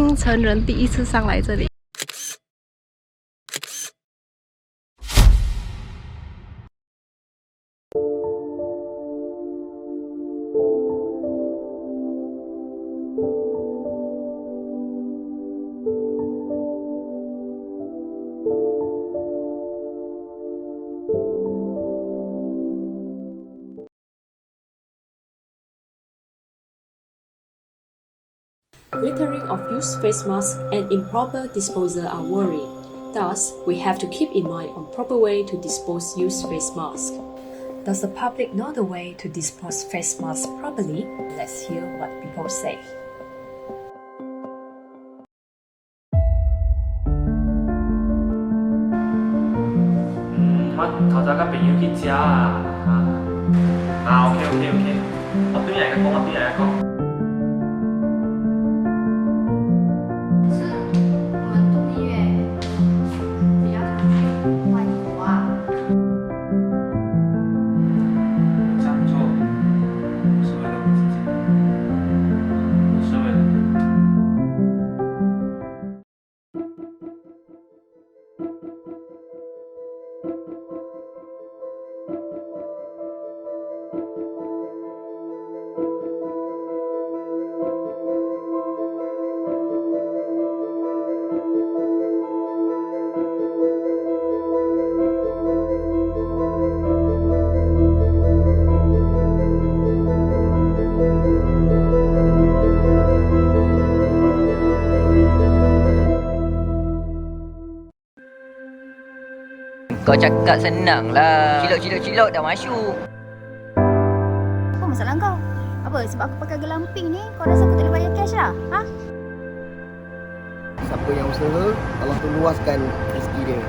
新成人第一次上来这里。Littering of used face masks and improper disposal are worrying. Thus, we have to keep in mind on proper way to dispose used face masks. Does the public know the way to dispose face masks properly? Let's hear what people say. OK，Kau cakap senang lah. Cilok dah masuk. Apa masalah kau? Apa? Sebab aku pakai gelamping ni, kau rasa aku tak boleh bayar cash lah? Ha? Siapa yang usaha, Allah tu luaskan rezeki dia.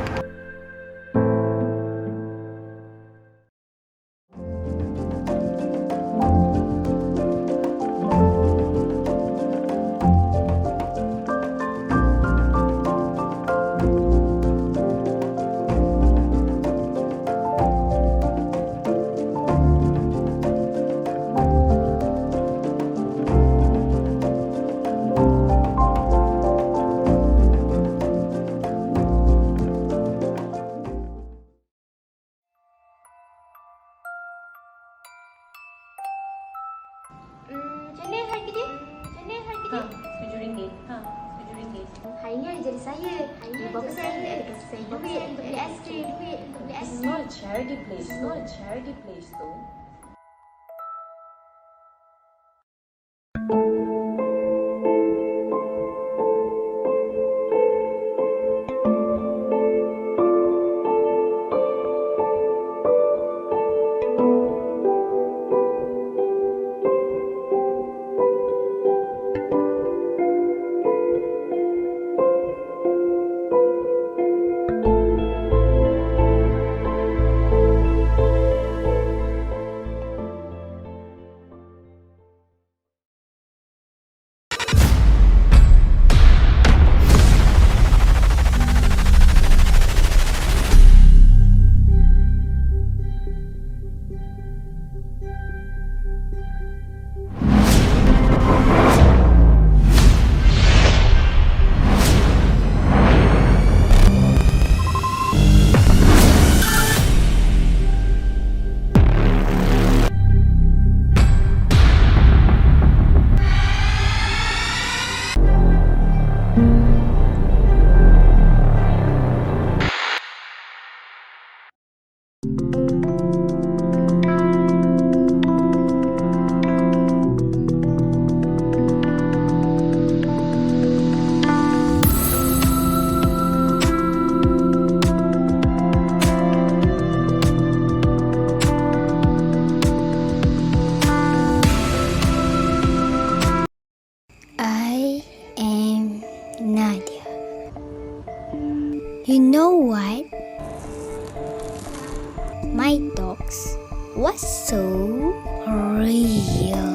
Macam mana harga dia? RM7. RM7. Hari ni hari jadi saya. Hari ni bapa saya ada kasih saya duit untuk beli aiskrim. This is not a charity place. It's not a charity place though. You know what? My dogs was so real.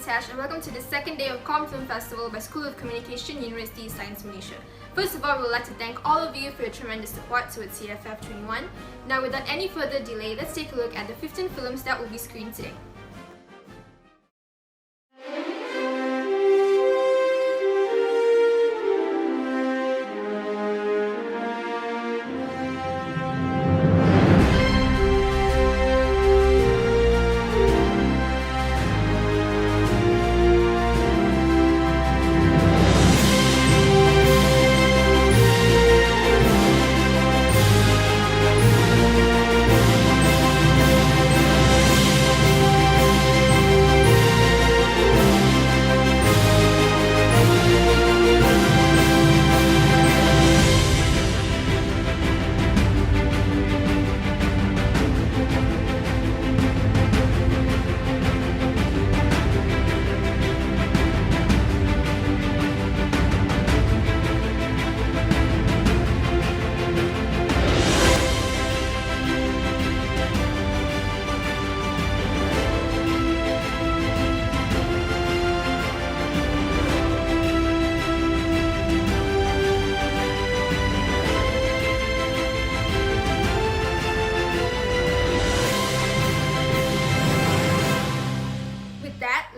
Tash, and welcome to the second day of Comm Film Festival by School of Communication, University of Science Malaysia. First of all, we would like to thank all of you for your tremendous support towards CFF 21. Now, without any further delay, let's take a look at the 15 films that will be screened today.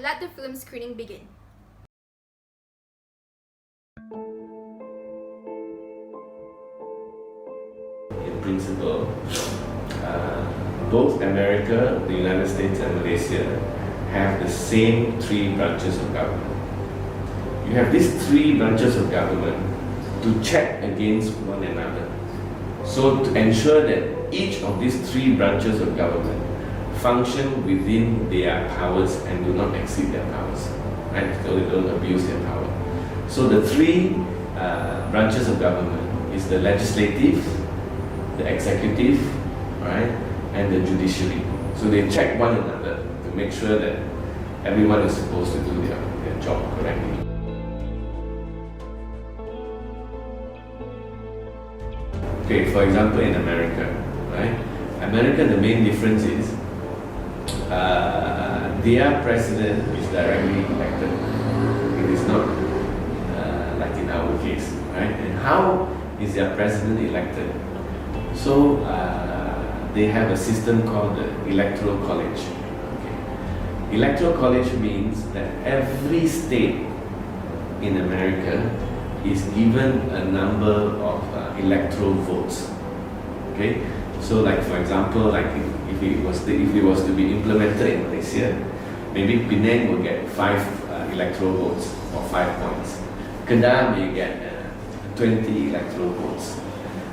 Let the film screening begin. In principle, both America, the United States and Malaysia have the same three branches of government. You have these three branches of government to check against one another. So to ensure that each of these three branches of government function within their powers and do not exceed their powers, right? So they don't abuse their power. So the three branches of government is the legislative, the executive, right, and the judiciary. So they check one another to make sure that everyone is supposed to do their job correctly. Okay, for example, in America, right? America, the main difference is their president is directly elected. It is not like in our case, right? And how is their president elected? So they have a system called the Electoral College. Okay. Electoral College means that every state in America is given a number of electoral votes. Okay, so like for example, like if it was to be implemented in Malaysia, maybe Penang will get 5 electoral votes or 5 points. Kedah may get 20 electoral votes.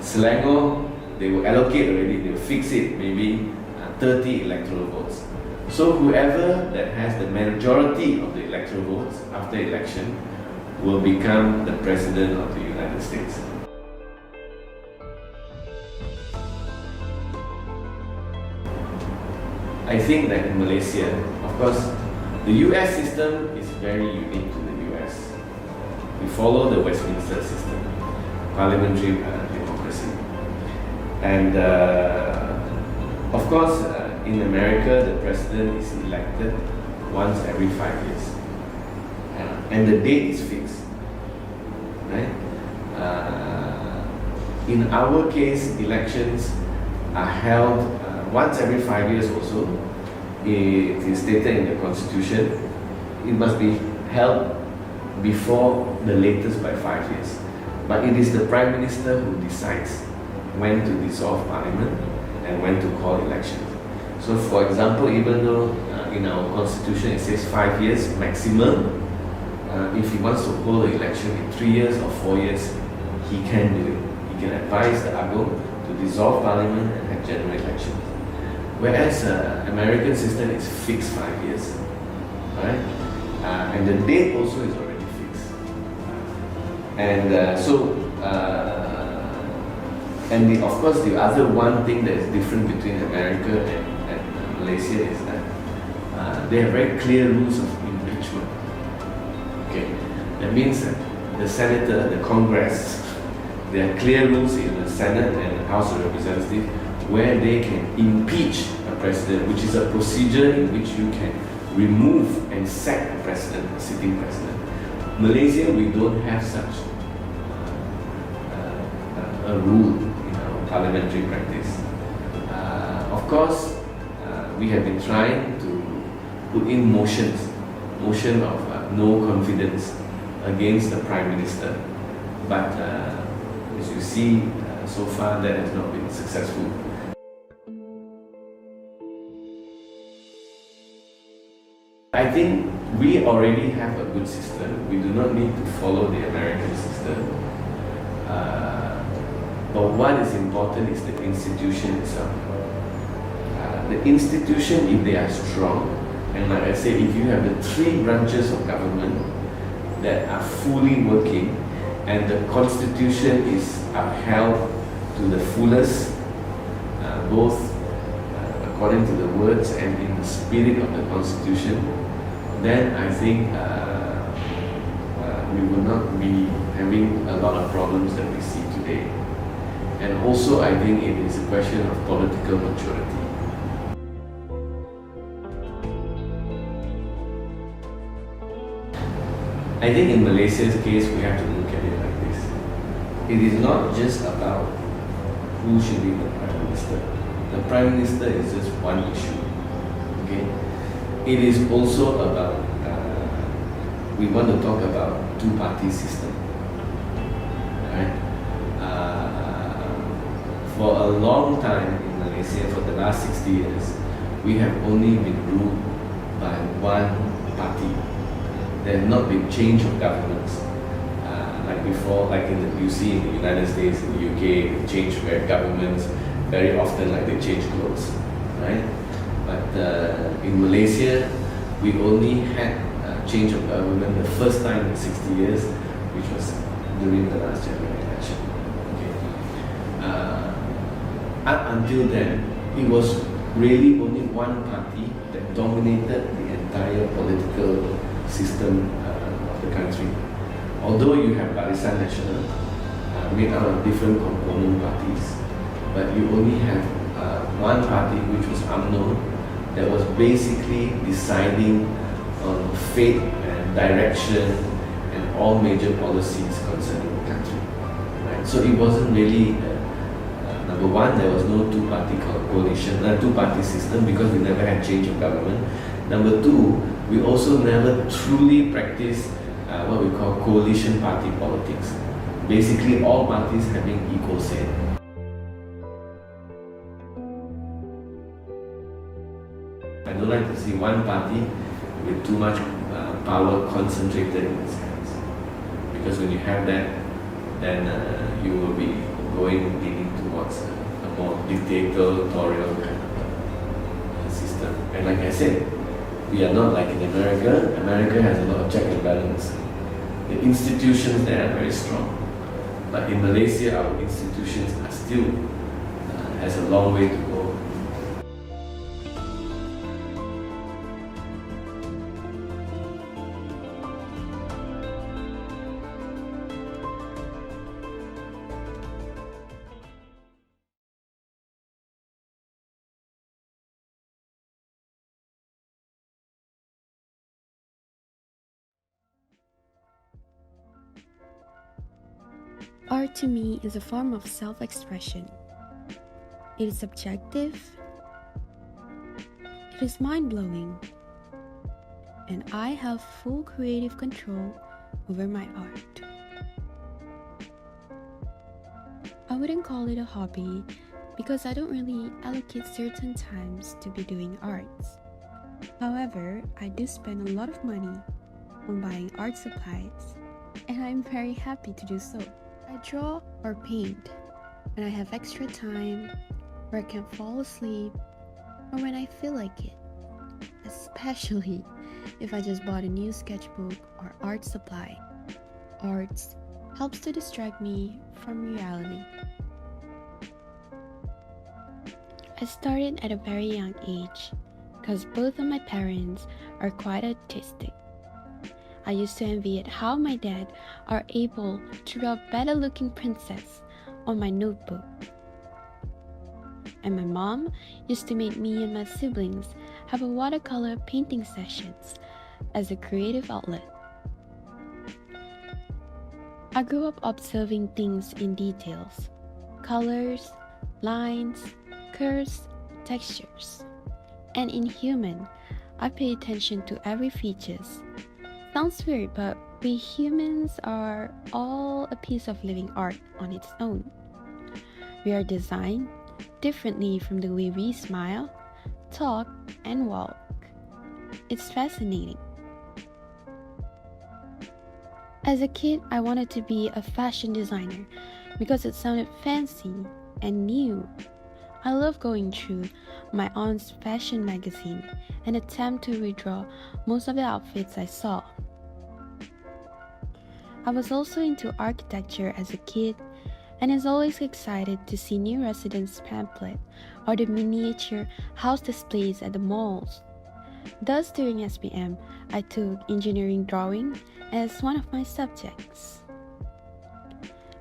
Selangor, they will allocate already, they will fix it, maybe 30 electoral votes. So whoever that has the majority of the electoral votes after election will become the President of the United States. I think that in Malaysia, of course, the US system is very unique to the US. We follow the Westminster system, parliamentary democracy. And of course, in America, the president is elected once every 5 years. And the date is fixed, right? In our case, elections are held once every 5 years also. It is stated in the Constitution. It must be held before the latest by 5 years. But it is the Prime Minister who decides when to dissolve Parliament and when to call elections. So for example, even though in our Constitution it says 5 years maximum, if he wants to hold the election in 3 years or 4 years, he can do it. He can advise the Agong to dissolve Parliament and have general elections. Whereas American system is fixed 5 years, right? And the date also is already fixed. And of course, the other one thing that is different between America and Malaysia is that they have very clear rules of impeachment. Okay, that means that the senator, the Congress, there are clear rules in the Senate and the House of Representatives where they can impeach a president, which is a procedure in which you can remove and sack the president, the sitting president. Malaysia, we don't have such a rule in our parliamentary practice. Of course, we have been trying to put in motion of no confidence against the Prime Minister, but as you see, so far that has not been successful. I think we already have a good system. We do not need to follow the American system. But what is important is the institution itself. The institution, if they are strong, and like I said, if you have the three branches of government that are fully working, and the constitution is upheld to the fullest, both according to the words and in the spirit of the constitution, then I think we will not be having a lot of problems that we see today. And also I think it is a question of political maturity. I think in Malaysia's case we have to look at it like this. It is not just about who should be the Prime Minister. The Prime Minister is just one issue. Okay? It is also about, we want to talk about two-party system. Right? For a long time in Malaysia, for the last 60 years, we have only been ruled by one party. There have not been change of governments. Like before, like you see in the United States, in the UK, they change governments very often, like they change clothes. Right? But in Malaysia, we only had change of government the first time in 60 years, which was during the last general election. Okay. Up until then, it was really only one party that dominated the entire political system of the country. Although you have Barisan Nasional, made out of different component parties, but you only have one party, which was UMNO, that was basically deciding on fate and direction and all major policies concerning the country. Right? So it wasn't really, number one, there was no two-party coalition, two-party system, because we never had change of government. Number two, we also never truly practiced what we call coalition party politics. Basically, all parties having equal say. I don't like to see one party with too much power concentrated in its hands. Because when you have that, then you will be leading towards a more dictatorial kind of system. And like I said, we are not like in America. America has a lot of check and balance. The institutions there are very strong. But in Malaysia, our institutions are still has a long way to go. Art to me is a form of self-expression. It is subjective, it is mind-blowing, and I have full creative control over my art. I wouldn't call it a hobby because I don't really allocate certain times to be doing arts. However, I do spend a lot of money on buying art supplies, and I'm very happy to do so. I draw or paint when I have extra time, or I can fall asleep, or when I feel like it. Especially if I just bought a new sketchbook or art supply. Arts helps to distract me from reality. I started at a very young age because both of my parents are quite artistic. I used to envy at how my dad are able to draw better looking princess on my notebook. And my mom used to make me and my siblings have a watercolor painting sessions as a creative outlet. I grew up observing things in details, colors, lines, curves, textures. And in human, I pay attention to every features. Sounds weird, but we humans are all a piece of living art on its own. We are designed differently from the way we smile, talk, and walk. It's fascinating. As a kid, I wanted to be a fashion designer because it sounded fancy and new. I love going through my aunt's fashion magazine and attempt to redraw most of the outfits I saw. I was also into architecture as a kid and is always excited to see new residence pamphlet or the miniature house displays at the malls. Thus, during SPM, I took engineering drawing as one of my subjects.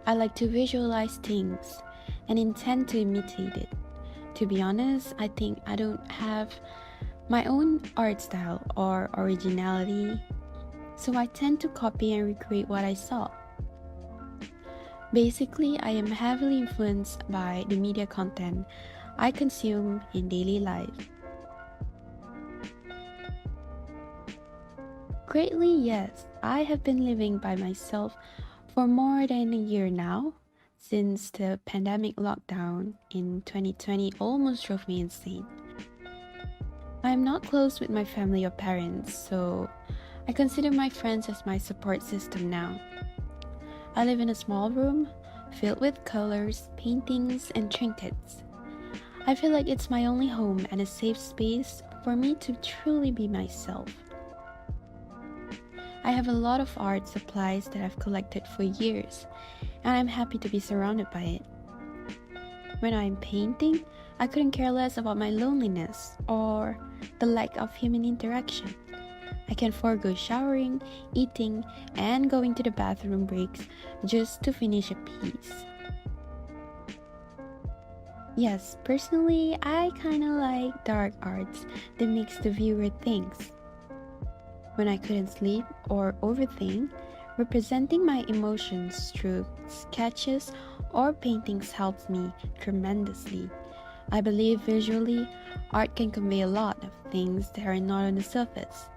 I like to visualize things and intend to imitate it. To be honest, I think I don't have my own art style or originality, so I tend to copy and recreate what I saw. Basically, I am heavily influenced by the media content I consume in daily life. Greatly, yes, I have been living by myself for more than a year now, since the pandemic lockdown in 2020 almost drove me insane. I am not close with my family or parents, so I consider my friends as my support system now. I live in a small room filled with colors, paintings, and trinkets. I feel like it's my only home and a safe space for me to truly be myself. I have a lot of art supplies that I've collected for years, and I'm happy to be surrounded by it. When I'm painting, I couldn't care less about my loneliness or the lack of human interaction. I can forego showering, eating, and going to the bathroom breaks just to finish a piece. Yes, personally, I kinda like dark arts that makes the viewer think. When I couldn't sleep or overthink, representing my emotions through sketches or paintings helps me tremendously. I believe visually, art can convey a lot of things that are not on the surface.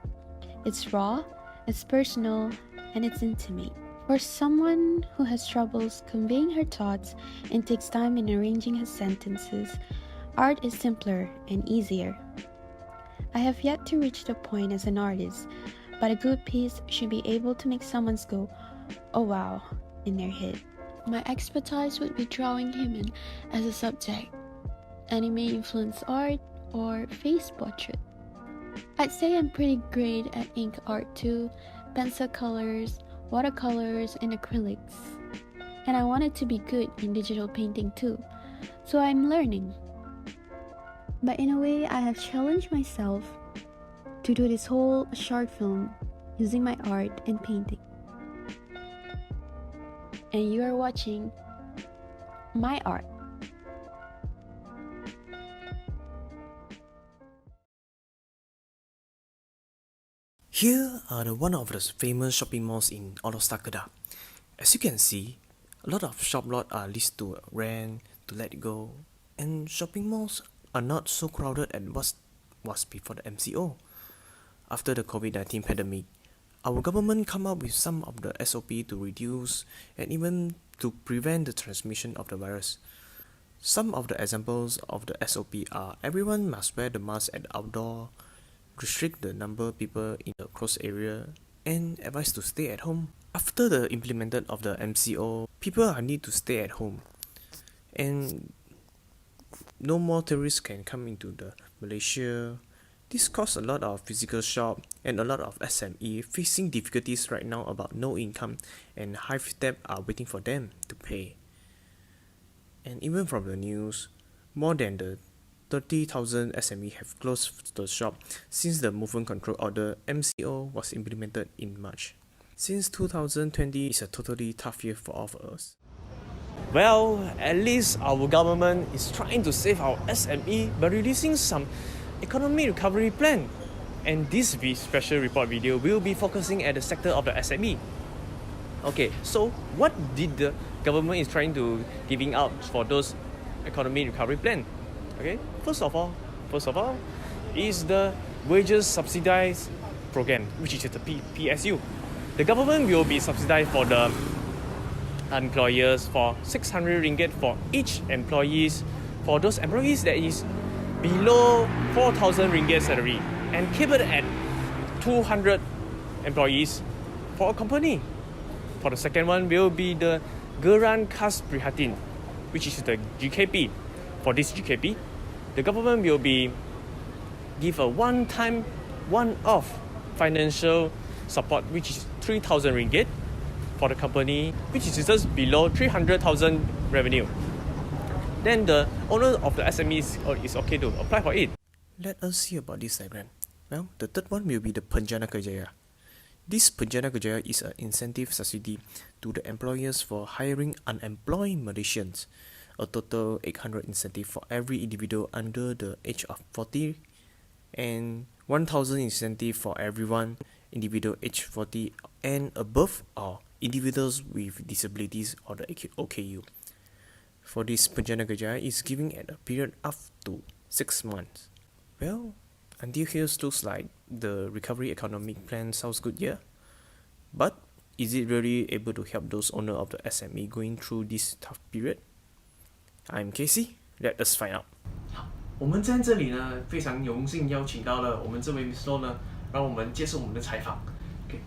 It's raw, it's personal, and it's intimate. For someone who has troubles conveying her thoughts and takes time in arranging her sentences, art is simpler and easier. I have yet to reach the point as an artist, but a good piece should be able to make someone go, "Oh wow," in their head. My expertise would be drawing human as a subject, anime influence art, or face portrait. I'd say I'm pretty great at ink art too, pencil colors, watercolors, and acrylics. And I wanted to be good in digital painting too, so I'm learning. But in a way, I have challenged myself to do this whole short film using my art and painting. And you are watching my art. Here are one of the famous shopping malls in all-star Kedah. As you can see, a lot of shop lots are leased to rent, to let go, and shopping malls are not so crowded as was before the MCO. After the COVID-19 pandemic, our government come up with some of the SOP to reduce and even to prevent the transmission of the virus. Some of the examples of the SOP are everyone must wear the mask at the outdoor, restrict the number of people in the closed area, and advise to stay at home. After the implementation of the MCO, people are need to stay at home, and no more tourists can come into the Malaysia. This caused a lot of physical shock and a lot of SME facing difficulties right now about no income and high debt are waiting for them to pay. And even from the news, more than the 30,000 SME have closed the shop since the movement control order MCO was implemented in March. Since 2020 is a totally tough year for all of us. Well, at least our government is trying to save our SME by releasing some economic recovery plan. And this special report video will be focusing at the sector of the SME. Okay, so what did the government is trying to giving out for those economic recovery plan? Okay, first of all is the wages subsidized program, which is the PSU. The government will be subsidized for the employers for 600 ringgit for each employees, for those employees that is below 4,000 ringgit salary, and keep it at 200 employees for a company. For the second one will be the Geran Kas Prihatin, which is the GKP. For this GKP, the government will be give a one-off financial support, which is 3,000 ringgit for the company, which is just below 300,000 revenue. Then the owner of the SMEs is okay to apply for it. Let us see about this diagram. Now, the third one will be the Penjana Kerjaya. This Penjana Kerjaya is an incentive subsidy to the employers for hiring unemployed Malaysians. A total 800 incentive for every individual under the age of 40 and 1,000 incentive for everyone individual age 40 and above or individuals with disabilities or the OKU. For this Penjana Kerjaya is giving at a period up to 6 months. Well, until here looks like the recovery economic plan sounds good, yeah? But is it really able to help those owners of the SME going through this tough period? I'm Casey, let us find out. 我们在这里呢，非常荣幸邀请到了我们这位 Miss Loh 呢，让我们接受我们的采访。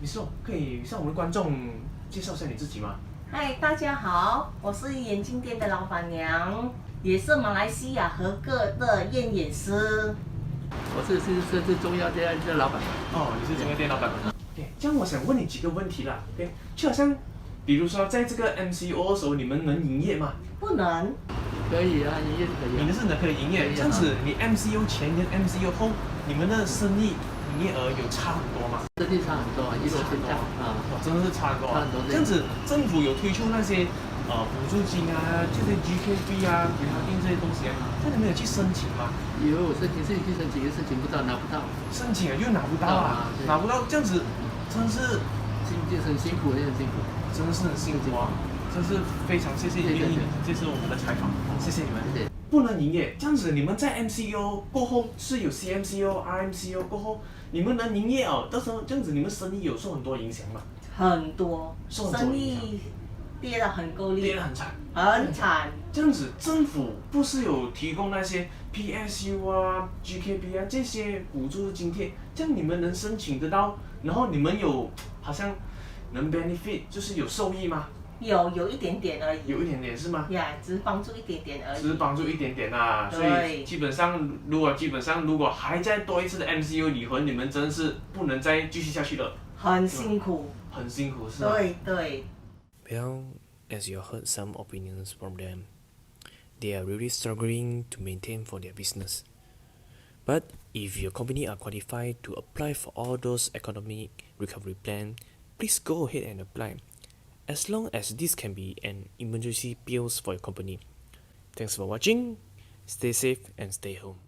Miss Loh， 可以向我们观众介绍一下你自己吗？嗨，大家好，我是眼镜店的老板娘，也是马来西亚合格的验眼师。我是中药店的老板。哦，你是中药店老板。这样我想问你几个问题啦。就好像，比如说在这个 MCO 的时候，你们能营业吗？不能。可以啊，营业可以。你们是可以营业，这样子你 MCO 前跟 MCO 后，你们的生意营业额有差很多吗？生意差很多，一落千丈啊！真的是差很多。差很多。这样子，政府有推出那些补助金啊，这些 GKP 啊、给他定这些东西啊，那你们有去申请吗？有申请，去申请，申请不到，拿不到。申请了又拿不到啊，拿不到，这样子真是很辛苦，也很辛苦，真的是很辛苦啊！真是非常谢谢你愿意接受我们的采访，谢谢你们。谢谢。不能营业，这样子你们在 MCO 过后是有 CMCO、RMCO 过后，你们能营业哦，到时候这样子你们生意有受很多影响吗？很多，生意跌得很够力，跌得很惨，很惨。这样子政府不是有提供那些 PSU 啊、GKP 啊这些补助津贴，这样你们能申请得到，然后你们有好像能 benefit 就是有受益吗？有一点点而已。有一点点是吗？呀，只是帮助一点点而已。只是帮助一点点啊，所以基本上如果还再多一次的 MCO 离婚，你们真是不能再继续下去了。很辛苦。很辛苦是吗？对。Well, as you heard some opinions from them, they are really struggling to maintain for their business. But if your company are qualified to apply for all those economic recovery plan, please go ahead and apply. As long as this can be an emergency bills for your company. Thanks for watching. Stay safe and stay home.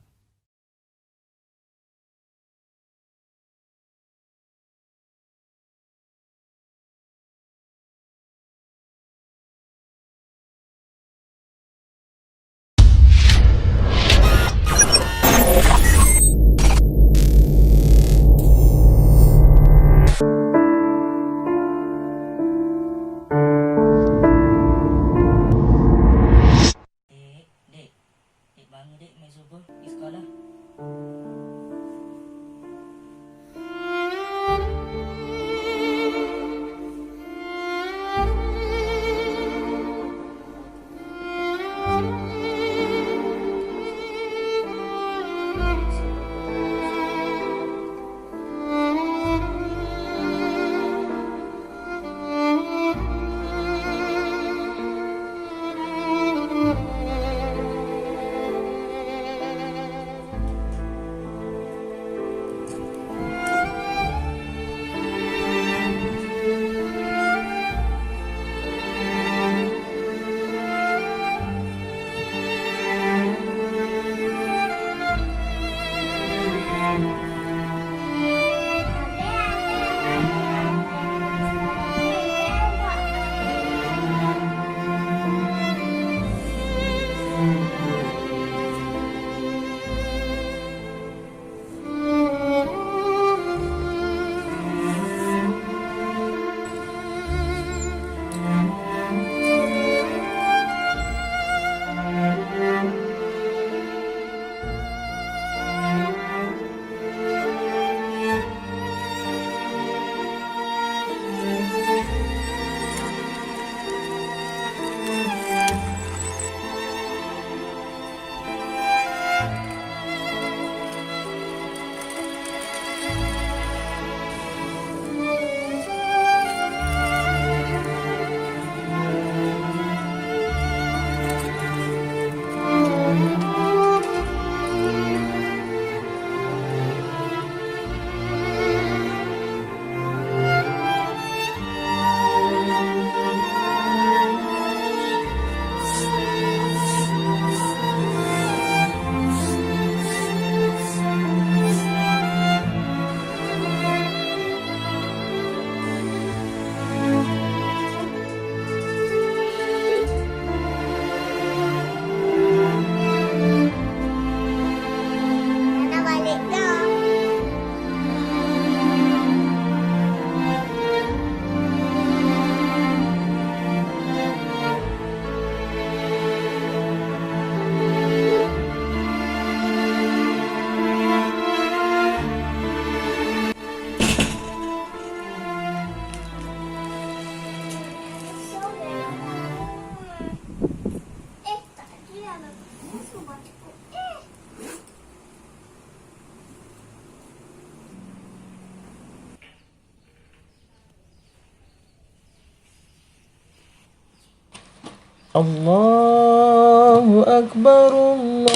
Allahu Akbar Allahu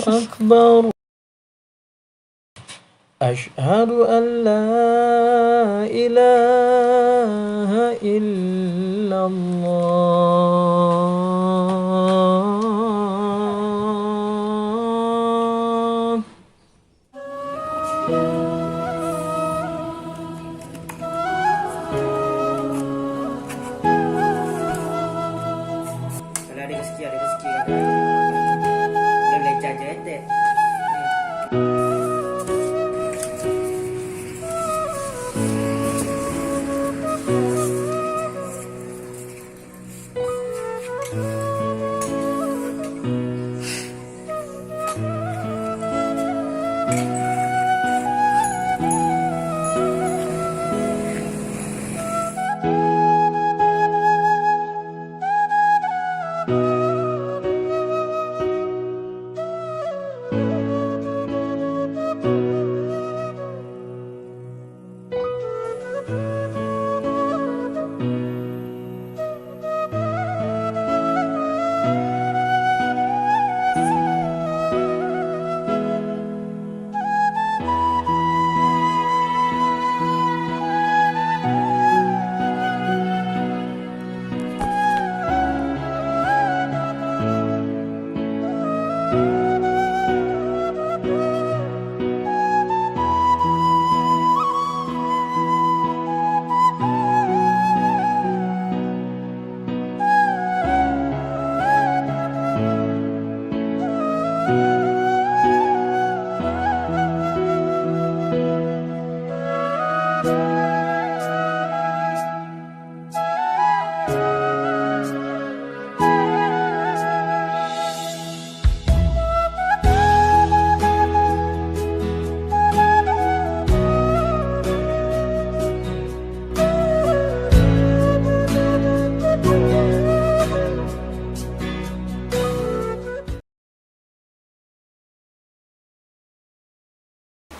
Akbar Ashhadu an la ilaha illallah. Kalau ada rezeki kata. Boleh belajar je dek.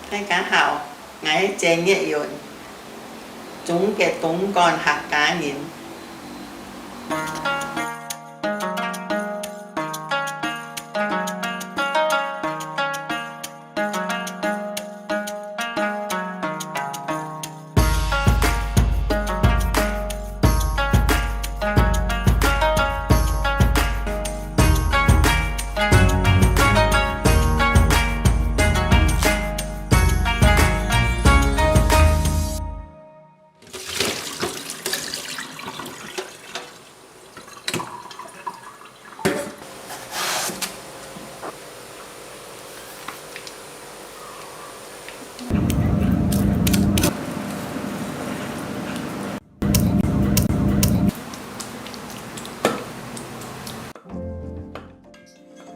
Đại家好，我係鄭一元，總嘅董幹客家人。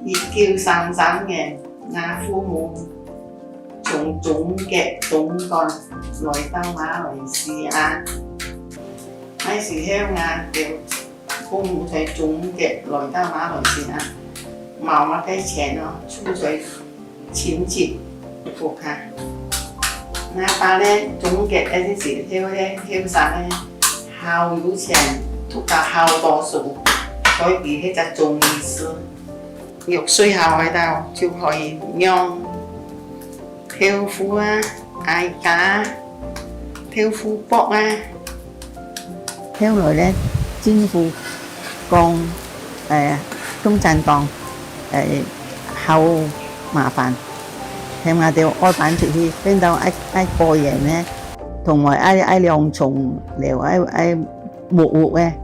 熱叫散散嘅，我父母從總嘅總幹來到馬來西亞，嗰時香我叫父母喺總嘅來到馬來西亞，冇乜嘅錢咯，出咗錢節服下。我爸咧總嘅嗰陣時香散咧，好有錢，讀到好多書，所以佢就中醫師。6歲後喺度就可以用漂夫啊、艾假、漂夫卜啊，後來咧政府講中產黨好麻煩，係我哋愛辦出去，邊度愛過夜咧，同埋愛兩重寮愛木屋咧。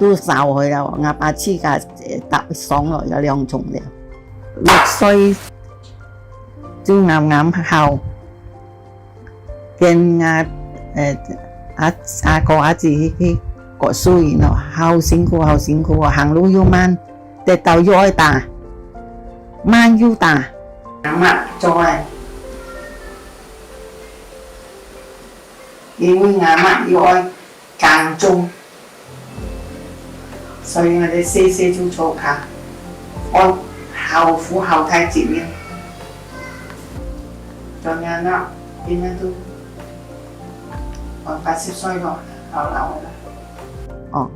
都掃佢啦，我爸黐架搭上來有兩重寮，6歲就啱啱後，跟阿哥阿姊去讀書咯，好辛苦，行路又慢，跌倒又愛打，慢又打，阿媽再，因為阿媽又愛耕種。所以我哋細就做下，按後父後太節命，咁樣啦，點樣都80歲咯，老啦。哦，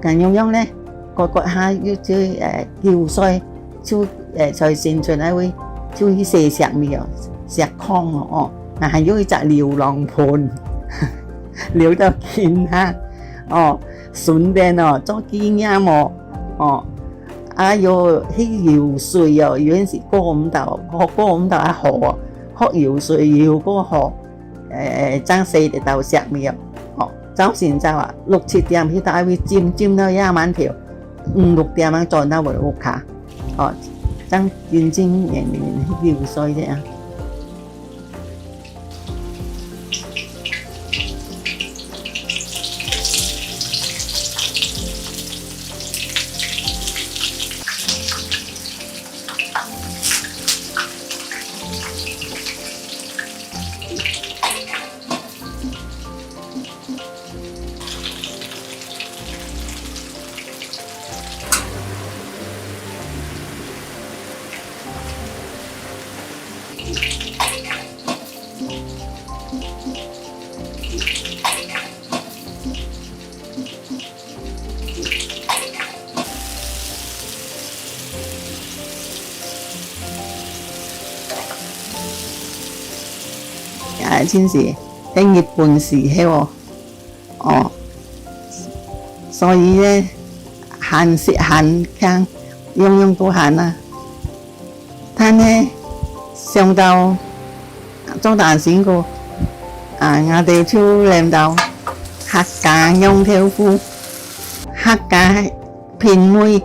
更用用咧，個下要9歲，就才先進來會就去射石苗、石礦哦，但係要一隻流浪盤，流到見下哦，順便哦做紀念喎哦。要去游水哦，有陣時過唔到一河，學游水游過河，爭4隻到石苗，哦，早先就話6、7點去到會尖到1萬條，5、6點樣轉到回屋企，哦，爭認真去游水啫啊！真是喺日本時期喎，哦，所以咧限食限間，樣都限啊。但咧上到做大選個我哋就領導HAKKA用TOFU HAKKA片妹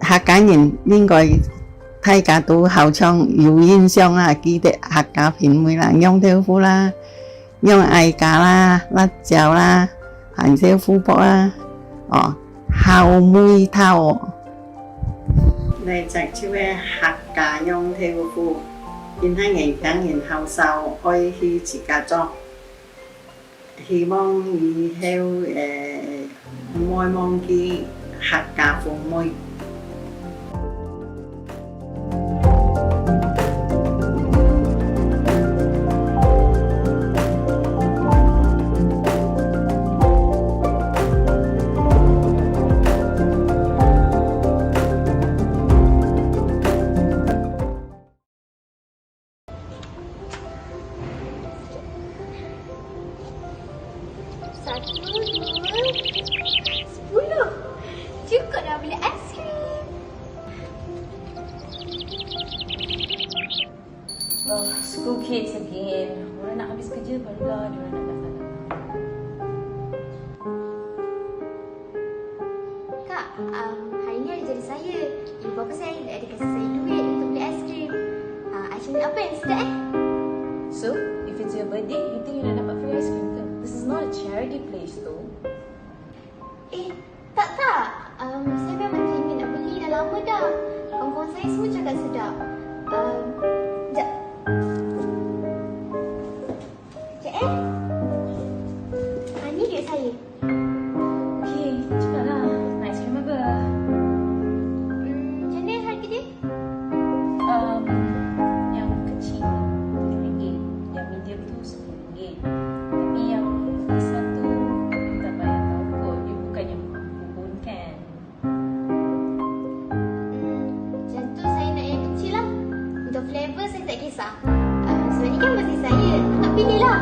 HAKKA人應該。大家都好像有印象啦，記得HAKKA片妹啦，用TOFU啦，用艾茄啦、辣椒啦，含少腐卜啦，哦，後妹頭哦。你隻手嘅HAKKA用TOFU，見下人講人後手可以去自家做，希望以後唔會忘記HAKKA片妹。School kids again. Orang nak habis kerja barulah dia nak dah salam. Kak, hari ni hari jadi saya. Ibu bapa saya ada kasih saya duit untuk beli aiskrim. Aiskrim apa yang sedap So, if it's your birthday, you think you nak dapat free ice cream ke? This is not a charity place though. Tak. Saya memang teringin nak beli dah lama dah. Kawan-kawan saya semua cakap sedap. Sekejap. Ni duit saya. Okey, cepatlah. Nak aiskrim apa? Macam mana harga dia? Yang kecil RM7, yang medium tu RM10. Tapi yang besar tu tak payah tahu kot. Dia bukan yang bubun kan? Macam tu saya nak yang kecil lah. Untuk flavor saya tak kisah. Sebab ni kan masih saya. Tak pilih lah.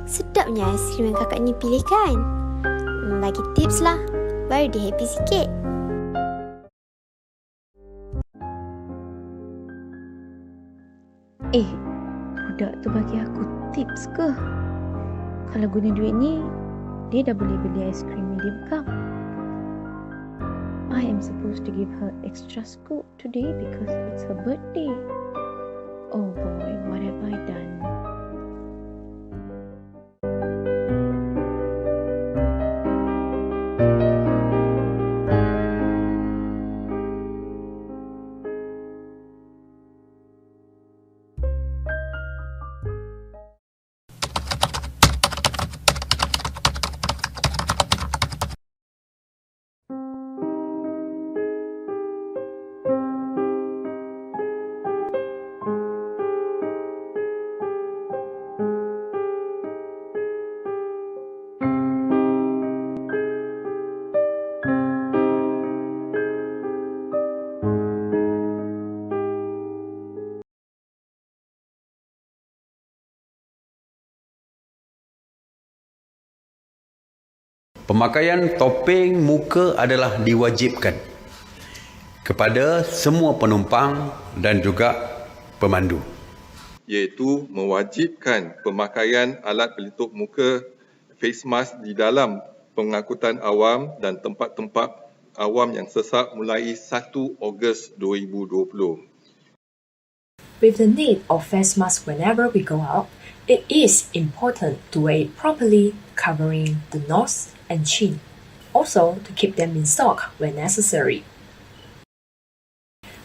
Sedapnya aiskrim yang kakak ni pilih kan? Bagi tips lah, baru dia happy sikit. Budak tu bagi aku tips ke? Kalau guna duit ni, dia dah boleh beli aiskrim medium cup. I am supposed to give her extra scoop today because it's her birthday. Oh boy, what have I done? Pemakaian topeng muka adalah diwajibkan kepada semua penumpang dan juga pemandu. Iaitu mewajibkan pemakaian alat pelitup muka face mask di dalam pengangkutan awam dan tempat-tempat awam yang sesak mulai 1 Ogos 2020. With the need of face masks whenever we go out, it is important to wear it properly, covering the nose and chin. Also, to keep them in stock when necessary.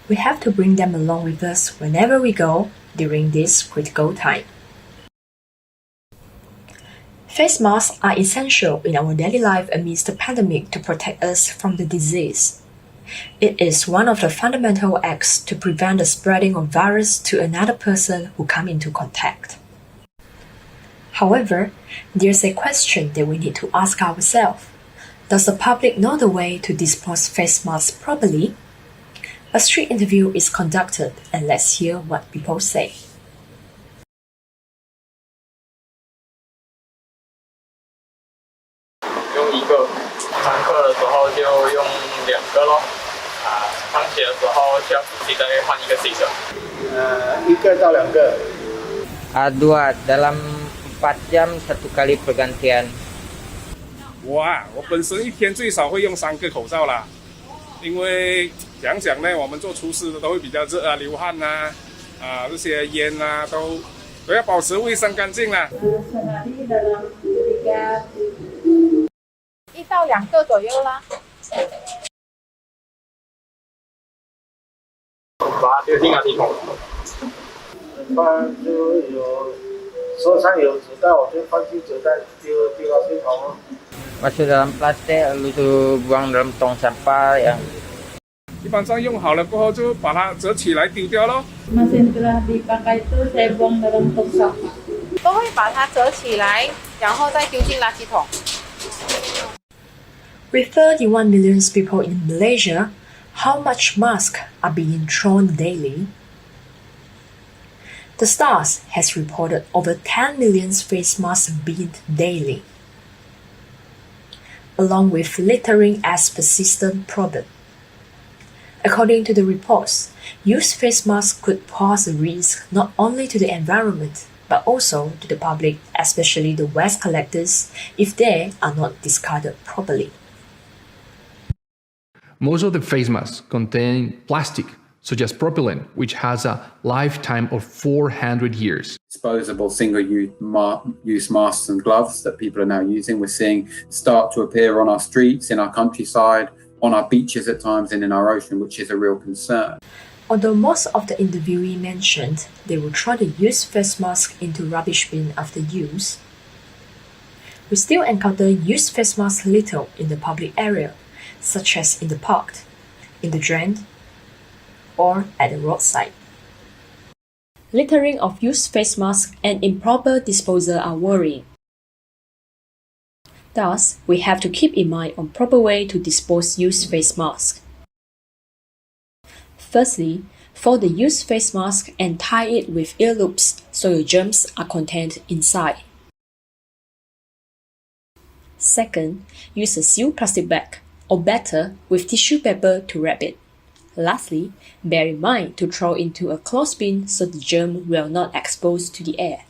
We have to bring them along with us whenever we go during this critical time. Face masks are essential in our daily life amidst the pandemic to protect us from the disease. It is one of the fundamental acts to prevent the spreading of virus to another person who come into contact. However, there's a question that we need to ask ourselves. Does the public know the way to dispose face masks properly? A street interview is conducted, and let's hear what people say. Dua dalam 4 jam 1 kali pergantian. 我本身一天最少会用3个口罩啦，因为讲讲呢，我们做厨师的都会比较热啊，流汗呐，这些烟啊都要保持卫生干净啦。1到2个左右啦。丢进垃圾桶。一般就有手上有纸袋，我就放进纸袋丢垃圾桶咯。Masuk dalam plastik lalu tu buang dalam tong sampah yang 一般上用好了过后就把它折起来丢掉咯。Mesin telah dipakai itu saya buang dalam tong sampah. 都会把它折起来，然后再丢进垃圾桶。With 31 million people in Malaysia, how much masks are being thrown daily? The STARS has reported over 10 million face masks being daily, along with littering as persistent problem. According to the reports, used face masks could pose a risk not only to the environment, but also to the public, especially the waste collectors, if they are not discarded properly. Most of the face masks contain plastic, such as propylene, which has a lifetime of 400 years. Disposable single-use masks and gloves that people are now using, we're seeing start to appear on our streets, in our countryside, on our beaches at times, and in our ocean, which is a real concern. Although most of the interviewee mentioned they will throw the used face mask into rubbish bin after use, we still encounter used face masks little in the public area, such as in the park, in the drain, or at the roadside. Littering of used face masks and improper disposal are worrying. Thus, we have to keep in mind on proper way to dispose used face masks. Firstly, fold the used face mask and tie it with ear loops so your germs are contained inside. Second, use a sealed plastic bag, or better, with tissue paper to wrap it. Lastly, bear in mind to throw into a closed bin so the germ will not expose to the air.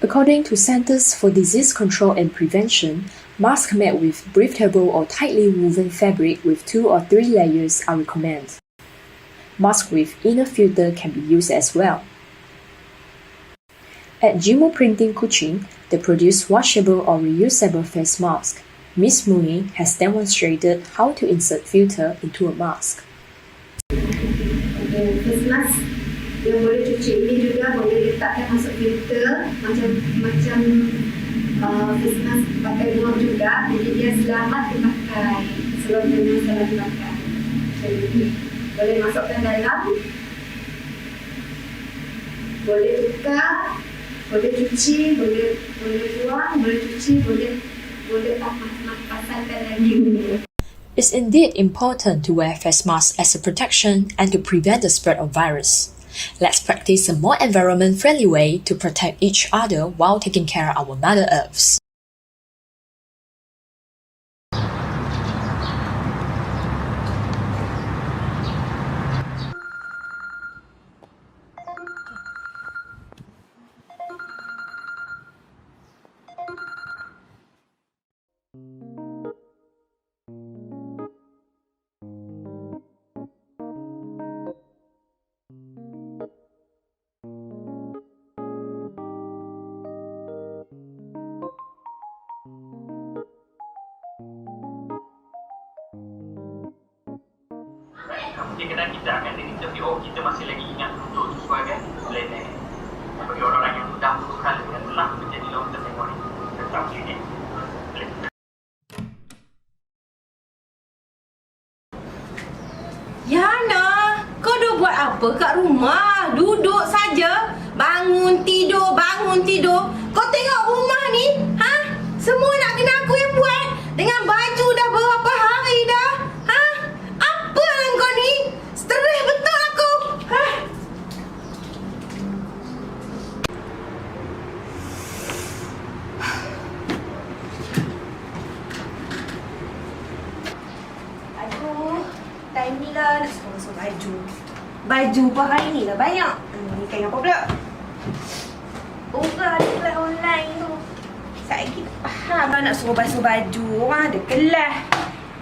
According to Centers for Disease Control and Prevention, masks made with breathable or tightly woven fabric with 2 or 3 layers are recommended. Masks with inner filter can be used as well. At Jimo Printing Kuching, they produce washable or reusable face masks. Ms. Muni has demonstrated how to insert filter into a mask. Face mask yang boleh cuci ini juga boleh letakkan masuk filter macam face mask pakai luar juga, jadi dia selamat dipakai sebelum dia selamat dipakai. Jadi boleh masukkan dalam, boleh buka, boleh cuci, boleh buang, boleh cuci, boleh pasangkan lagi. It's indeed important to wear face masks as a protection and to prevent the spread of virus. Let's practice a more environment-friendly way to protect each other while taking care of our Mother Earth. Dia kena kita akan interview, kita masih lagi ingat duduk tu sebagai planner. Bagi orang-orang yang dahulu kala dan telah menjadi long term memory tentang ini. Yana, kau dah buat apa kat rumah? Duduk saja, bangun tidur. Kau tengok rumah ni, ha? Semua nak kena aku yang buat. Dengan baju dah berapa hari dah. Ha? Apa lah kau ni? Stres betul aku. Ha? Aduh, time ni lah nak suruh baju. Baju pun hari ni lah banyak. Ni kain apa pula? Orang ada kelas online tu. Saya lagi tak faham lah nak suruh basuh baju. Orang ada kelas.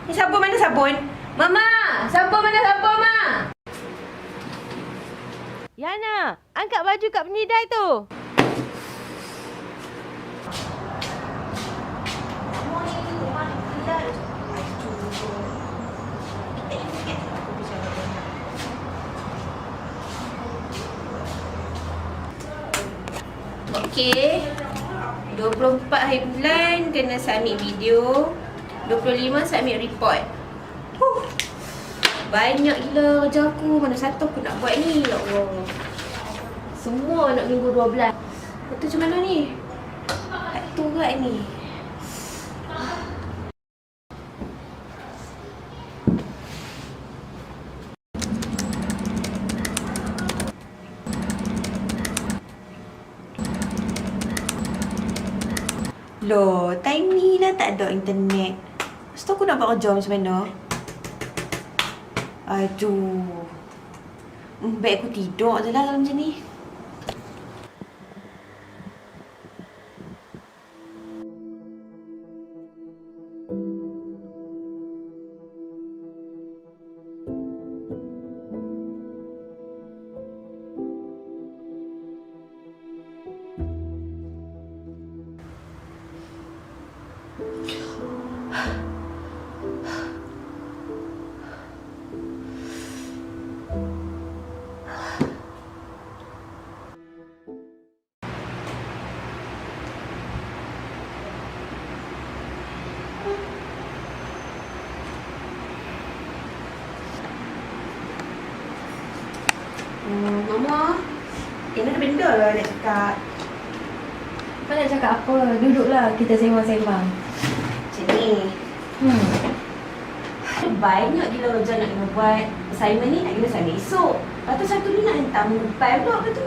Ni sabun mana sabun? Mama! Sabun mana sabun, Ma? Yana, angkat baju kat penyidai tu. Okey. 24 hari bulan kena submit video. 25 submit report. Banyak gila kerja aku. Mana satu aku nak buat ni. Ya Allah. Semua nak minggu 12. Betul macam mana ni? Satu kat ni. Loh, time ni lah tak ada internet. Lepas tu aku nak buat kerja macam mana? Aduh. Baik aku tidur je lah kalau macam ni. Mama, ini ada benda lah nak cakap. Kau nak cakap apa? Duduklah, kita sembang-sembang. Macam ni. Banyak gila kerja nak kena buat. Assignment ni nak kena submit esok. Lepas tu satu ni nak hantar mobile pula. Lepas tu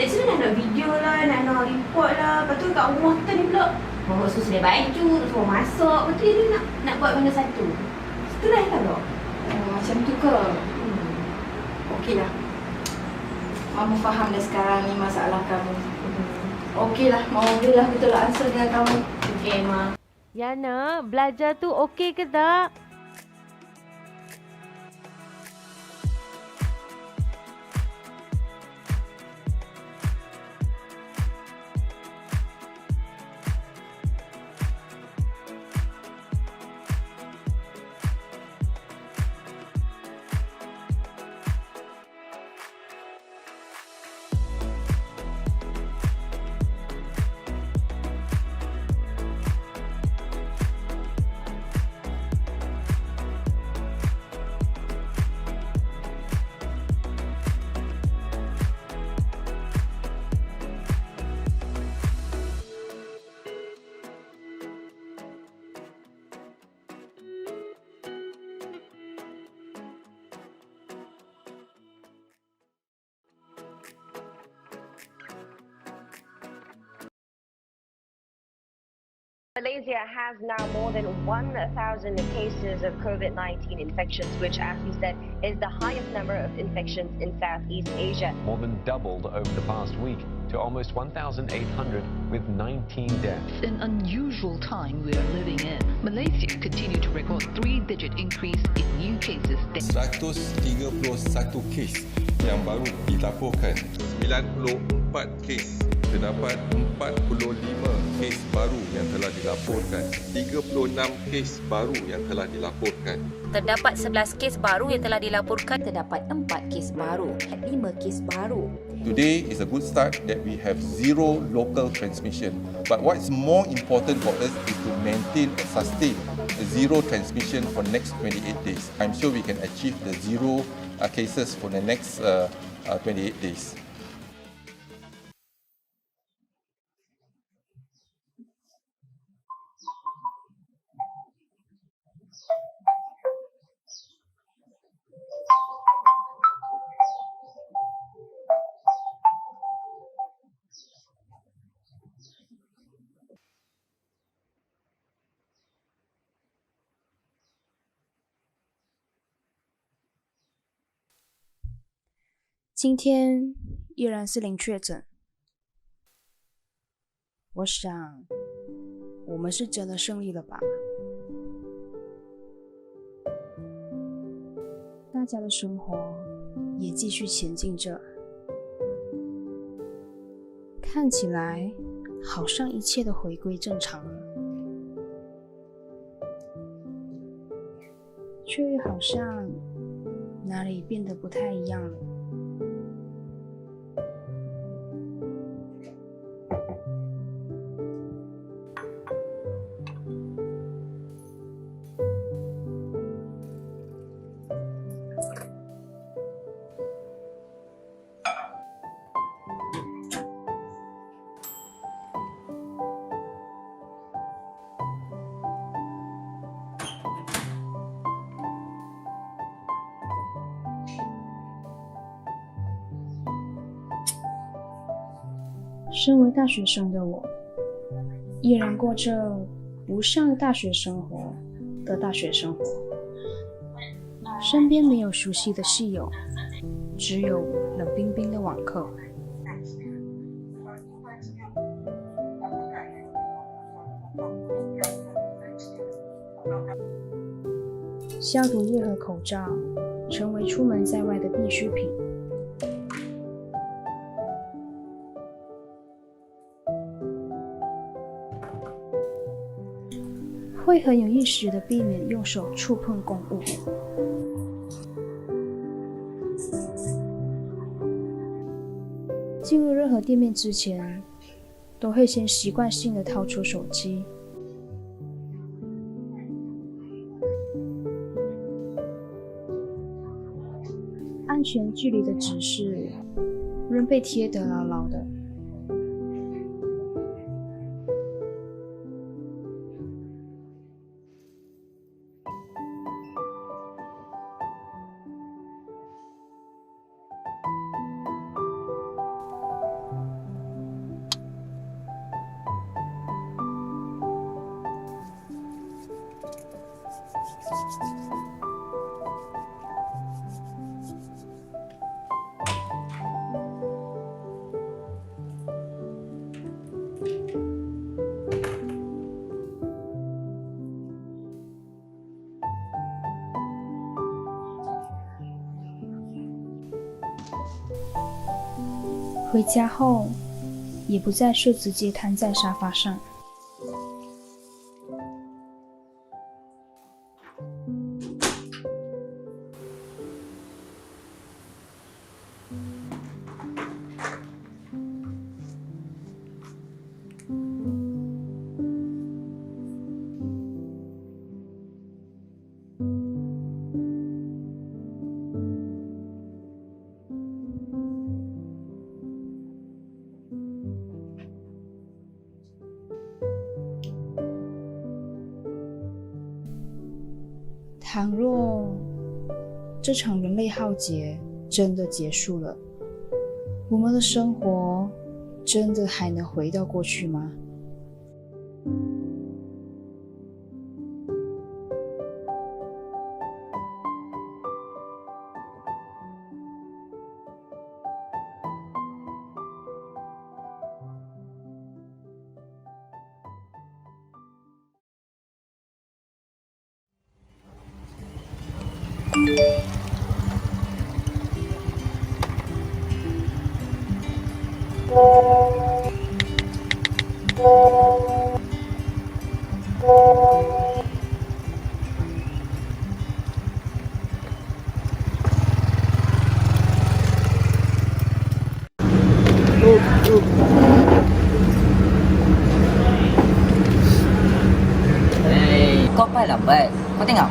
lecturer nak nak video lah, nak report lah. Lepas tu kat rumah kita ni pula bawa suruh sedia baju, suruh masak. Lepas tu dia nak buat benda satu. Stres tak tak? Macam tu ke? Okeylah. Mama faham dah sekarang ni masalah kamu. Okeylah, Mama berilah betul answer dengan kamu. Okey, Ma. Yana, belajar tu okey ke tak? Malaysia has now more than 1,000 cases of COVID-19 infections, which, as you said, is the highest number of infections in Southeast Asia. More than doubled over the past week to almost 1,800 with 19 deaths. An unusual time we are living in. Malaysia continued to record 3-digit increase in new cases. 131 kes yang baru dilaporkan. 94 kes terdapat 45 kes baru yang telah dilaporkan. 36 kes baru yang telah dilaporkan. Terdapat 11 kes baru yang telah dilaporkan. Terdapat 4 kes baru, 5 kes baru. Today is a good start that we have zero local transmission. But what's more important for us is to maintain and sustain the zero transmission for next 28 days. I'm sure we can achieve the zero cases for the next 28 days.今天依然是零确诊，我想我们是真的胜利了吧？大家的生活也继续前进着，看起来好像一切都回归正常了，却又好像哪里变得不太一样了。身为大学生的我，依然过着不像大学生活的大学生活。身边没有熟悉的室友，只有冷冰冰的网课。消毒液和口罩成为出门在外的必需品。会很有意识地避免用手触碰公物。进入任何店面之前，都会先习惯性地掏出手机。安全距离的指示仍被贴得牢牢的。回家后，也不再是直接瘫在沙发上。倘若这场人类浩劫真的结束了，我们的生活真的还能回到过去吗？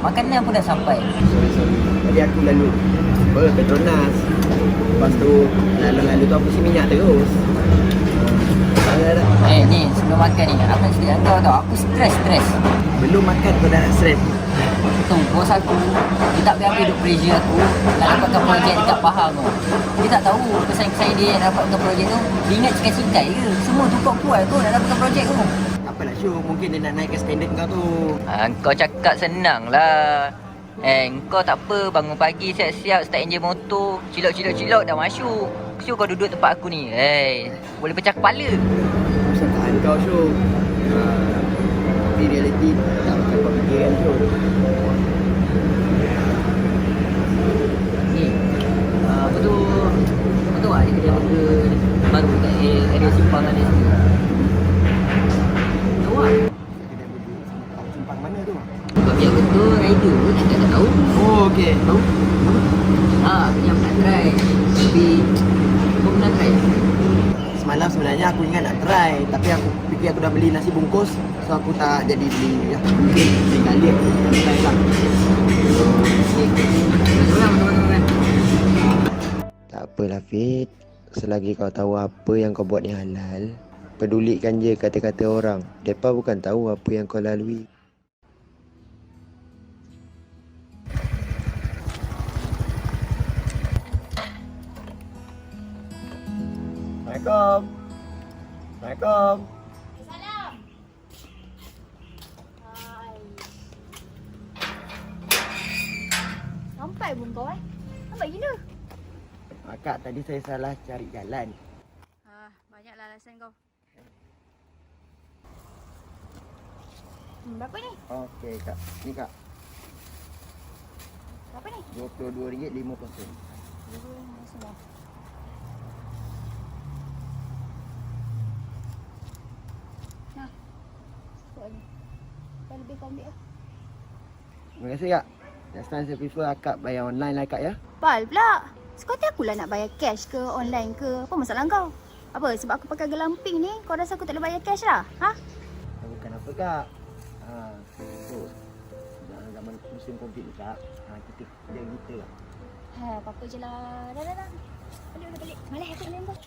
makanan pun dah sampai. Sorry. Tadi aku lalu Petronas. Lepas tu lalu tu aku isi minyak terus. Ni sebelum makan ni aku nak cerita kau tau, aku stres. Belum makan kau dah nak stres. Betul, bos aku dia tak habis duk pressure aku nak dapatkan projek dekat Pahang tu. Dia tak tahu pesaing-pesaing dia yang dapatkan projek tu, dia ingat cikai-cikai ke, semua tukar kuat tu nak dapatkan projek tu. Apalah Choo, mungkin dia nak naikkan standard kau tu. Kau cakap senang lah. Kau tak apa, bangun pagi siap-siap start enjin motor, cilok dah masuk. Choo, kau duduk tempat aku ni. Boleh pecah kepala. Usahaan kau Choo. Tapi realiti tak macam kau fikiran Choo. Ni, betul tak ada kerja burger baru kat area simpang ada sini? Tahu tak? Simpang mana tu? Bagi aku tu rider pun kita tak tahu. Oh okey. Tahu? Aku yang nak try. Tapi kau pernah try? Semalam sebenarnya aku ingat nak try, tapi aku fikir aku dah beli nasi bungkus, so aku tak jadi beli. Mungkin lain kali aku nak try lah. Tak apalah Fit, selagi kau tahu apa yang kau buat ni halal, pedulikan je kata-kata orang. Mereka bukan tahu apa yang kau lalui. Assalamualaikum. Salam. Hai. Sampai pun kau Lambat gila. Kak, tadi saya salah cari jalan. Banyaklah alasan kau. Berapa ni? Okey Kak. Ni Kak. Berapa ni? RM22.50. Semua. Nah. Soalnya. Dah lebih kau ambil lah. Terima kasih Kak. Next time saya prefer akak bayar online lah Kak ya. Bal pula. Sekotnya akulah nak bayar cash ke online ke. Apa masalah kau? Apa sebab aku pakai gelamping ni kau rasa aku tak boleh bayar cash lah? Ha? Bukan apa Kak. So, dalam zaman musim Covid ni Kak, kita kerja kita lah. Apa-apa je lah. Dah. Balik. Malah aku boleh kau.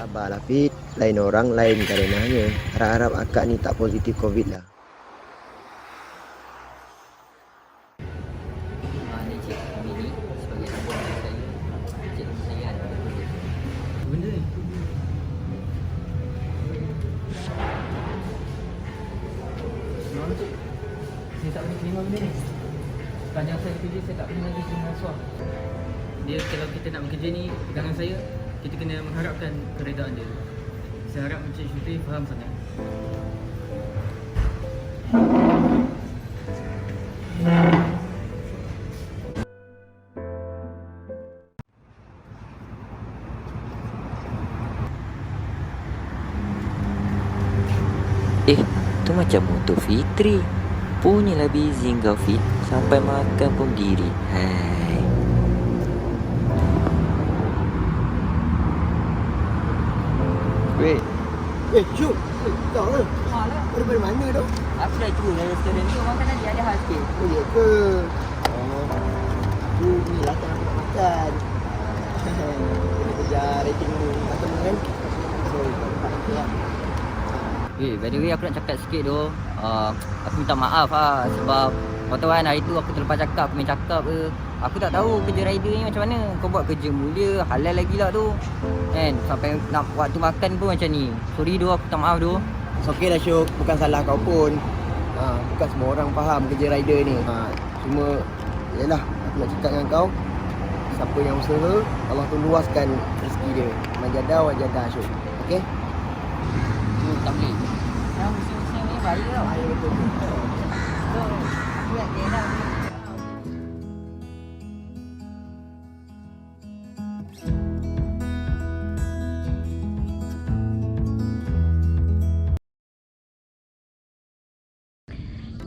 Sabarlah Fit. Lain orang, lain karenanya. Harap-harap akak ni tak positif Covid lah. Ni cik Mini sebagai sebuah saya. Cik saya ada benda ni. Kenapa cik? Saya tak boleh terima benda ni. Sepanjang saya kerja, saya tak pernah lagi terima rasuah. Dia kalau kita nak bekerja ni, pegangan saya, kita kena mengharapkan keredaan dia. Saya harap Encik Syuti faham sangat. Tu macam motor Fitri. Punyalah busy kau Fit. Sampai makan pun diri. Hai. Weh, Choo, kau lah. Dari mana tu? Aku dah turun dari restoran tu, makan tadi ada hal sikit. Oh, ya ke? Ni lah tak nak makan. Kena kejar rating macam mana kan? So, kau dapat lah. By the way aku nak cakap sikit tu. Aku minta maaf lah sebab kau tahu kan hari tu aku terlepas cakap, aku main cakap ke. Aku tak tahu kerja rider ni macam mana. Kau buat kerja mulia, halal lagi lah tu. Kan, sampai nak waktu makan pun macam ni. Sorry tu, aku minta maaf tu. It's okay lah Syuk, bukan salah kau pun. Bukan semua orang faham kerja rider ni. Cuma, yelah, aku nak cakap dengan kau. Siapa yang usaha, Allah tu luaskan rezeki dia. Majadah wajadah Syuk. Okay? Tak boleh. Yang musim-musim ni bahaya tau. Bahaya betul. So, aku nak dia nak.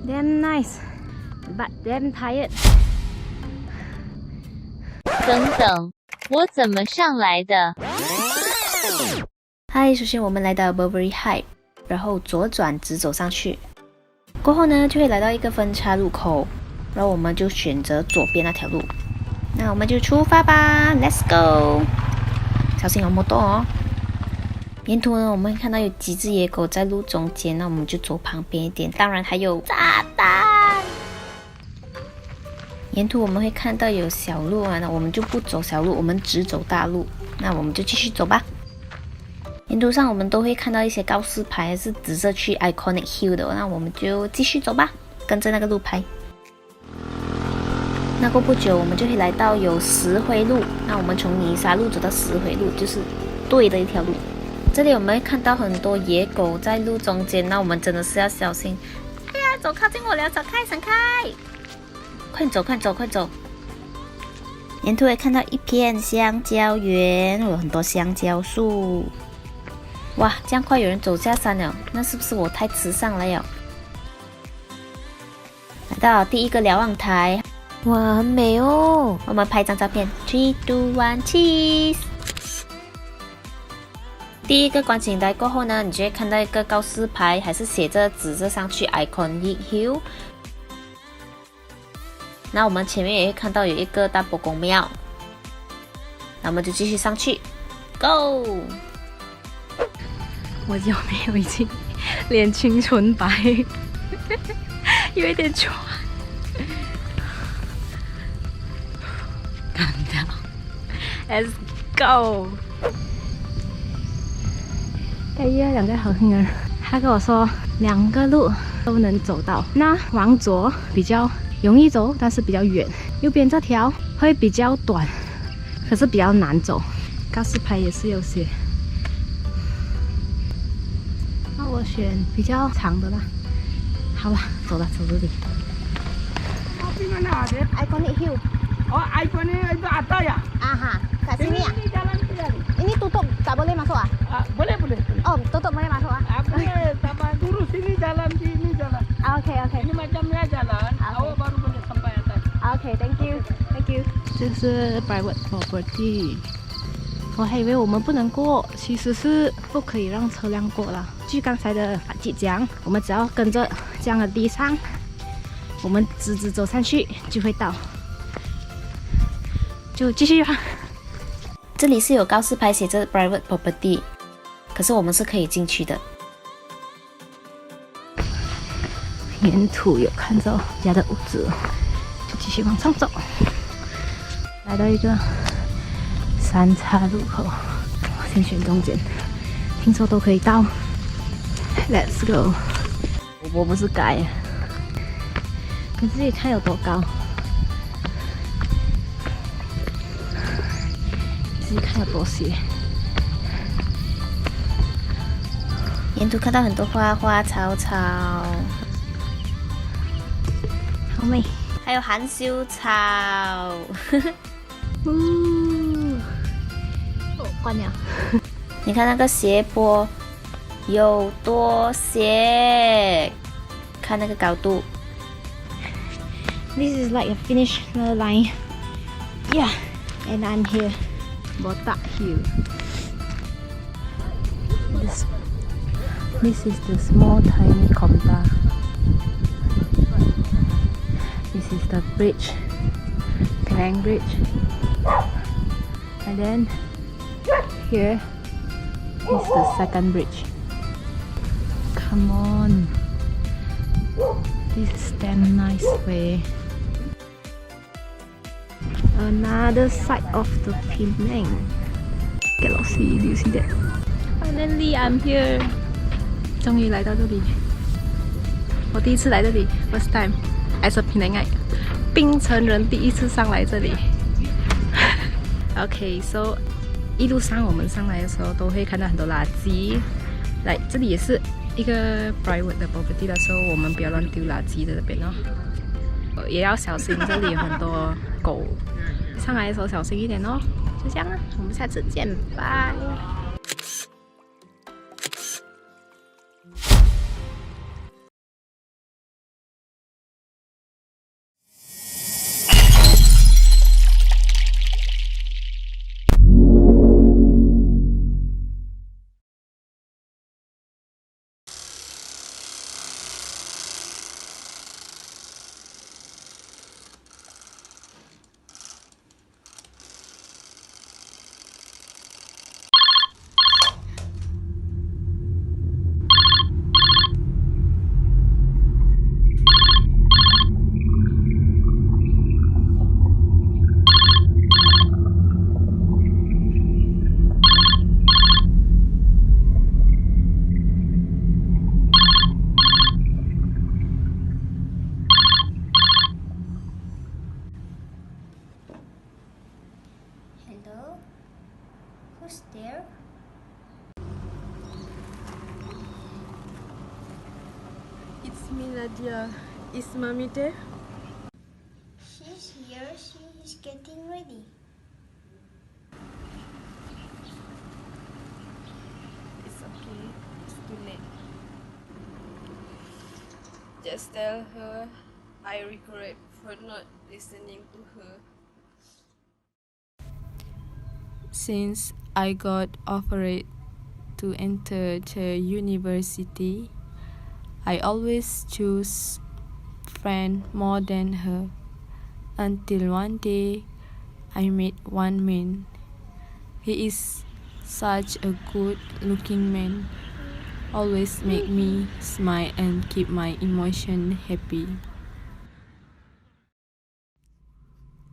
Damn nice, but damn tired. 等等，我怎么上来的？嗨，首先我们来到 Burberry High， 然后左转直走上去，过后呢就会来到一个分岔路口，然后我们就选择左边那条路。那我们就出发吧 ，Let's go！ 小心有摩托哦。沿途呢，我们会看到有几只野狗在路中间，那我们就走旁边一点。当然还有炸弹。沿途我们会看到有小路啊，那我们就不走小路，我们只走大路。那我们就继续走吧。沿途上我们都会看到一些告示牌是指着去 Iconic Hill 的，那我们就继续走吧，跟着那个路牌。那过不久我们就会来到有石灰路，那我们从泥沙路走到石灰路，就是对的一条路。这里我们会看到很多野狗在路中间，那我们真的是要小心。哎呀，走靠近我了，闪开闪开！快走快走快走！沿途会看到一片香蕉园，有很多香蕉树。哇，这样快有人走下山了，那是不是我太迟上来了？来到第一个瞭望台，哇，很美哦！我们拍张照片 ，3、2、1 ，cheese！ 第一个观景台过后呢，你就会看到一个告示牌，还是写着指着上去 Iconic Hill。那我们前面也会看到有一个大伯公庙，那我们就继续上去 ，Go！ 我有没有已经脸青唇白，有一点喘。干掉 ，Let's go！ 两个好心人，他跟我说2个路都能走到，那往左比较容易走，但是比较远；右边这条会比较短，可是比较难走。告示牌也是有写。那我选比较长的啦。好了，走了，走这里。Iconic Hill. Oh, Iconic itu atas ya? Aha, kat sini ya. Ini jalan ke sini. Ini tutup, tak boleh masuk ah? Boleh. Oh, tutup boleh masuk ah? Boleh, sama lurus sini jalan, sini jalan. Okay. Ini macamnya jalan, awak baru boleh sampai atas. Okay, thank you. 这是 private property。我还以为我们不能过，其实是不可以让车辆过啦。据刚才的法纪讲，我们只要跟着这样的地上，我们直走上去就会到。就继续吧。这里是有告示牌写着 private property， 可是我们是可以进去的。沿途有看到家的屋子，就继续往上走。来到一个3岔路口，先选中间，听说都可以到。Let's go！ 我不是改，你自己看有多高。自己看有多斜。沿途看到很多花花草草，好美，还有含羞草。关了。你看那个斜坡有多斜，看那个高度。This is like a finish line. Yeah, and I'm here. Botak Hill. This is the small tiny Komta. This is the bridge, Kang Bridge. And then here is the second bridge. Come on. This is damn nice way. Another side of the Peng. Cannot see, do you see that? Finally, I'm here. 终于来到这里，我第一次来这里 ，first time as a Penang， 槟城人第一次上来这里。Okay, so 一路上我们上来的时候都会看到很多垃圾，来这里也是一个 private 的 property 的时候，我们不要乱丢垃圾在这边哦，也要小心，这里有很多狗，上来的时候小心一点哦。就这样啊，我们下次见，拜。Nadia, is mommy there? She's here. She is getting ready. It's okay. It's too late. Just tell her I regret for not listening to her. Since I got offered to enter the university, I always choose friend more than her. Until one day, I met one man. He is such a good-looking man. Always make me smile and keep my emotion happy.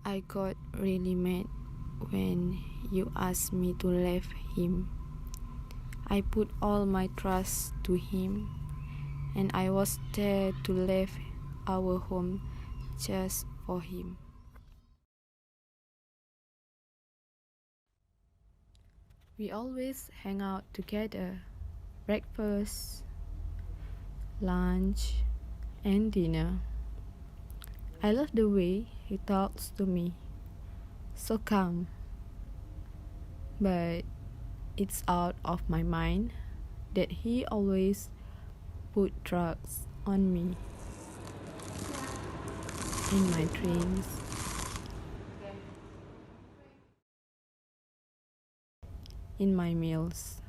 I got really mad when you asked me to leave him. I put all my trust to him, and I was there to leave our home just for him. We always hang out together, breakfast, lunch, and dinner. I love the way he talks to me, so calm. But it's out of my mind that he always put drugs on me in my dreams. In my meals.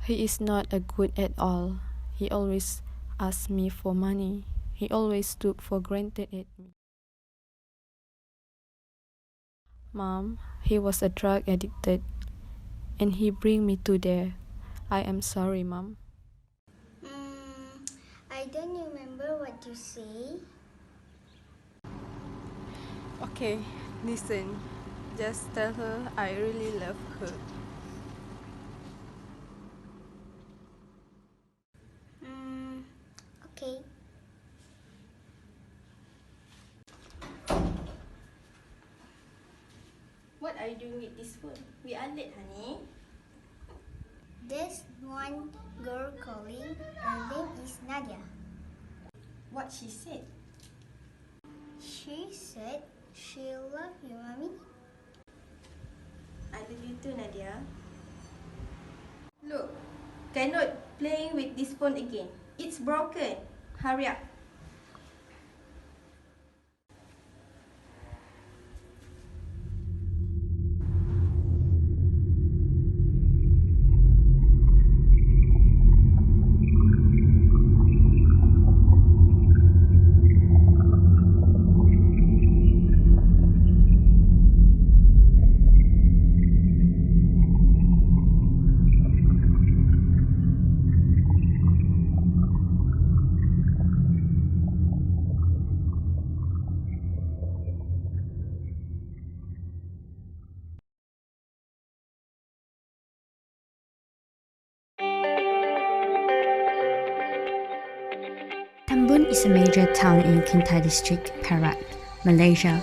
He is not a good at all. He always asks me for money. He always took for granted at me. Mom, he was a drug addicted, and he bring me to there. I am sorry, Mom. I don't remember what you say. Okay, listen. Just tell her I really love her. Okay. What are you doing with this phone? We are late, honey. There's one girl calling. Her name is Nadia. What she said? She said she loves you, Mommy. I love you too, Nadia. Look, cannot playing with this phone again. It's broken. Hurry up. Tambun is a major town in Kinta district, Perak, Malaysia.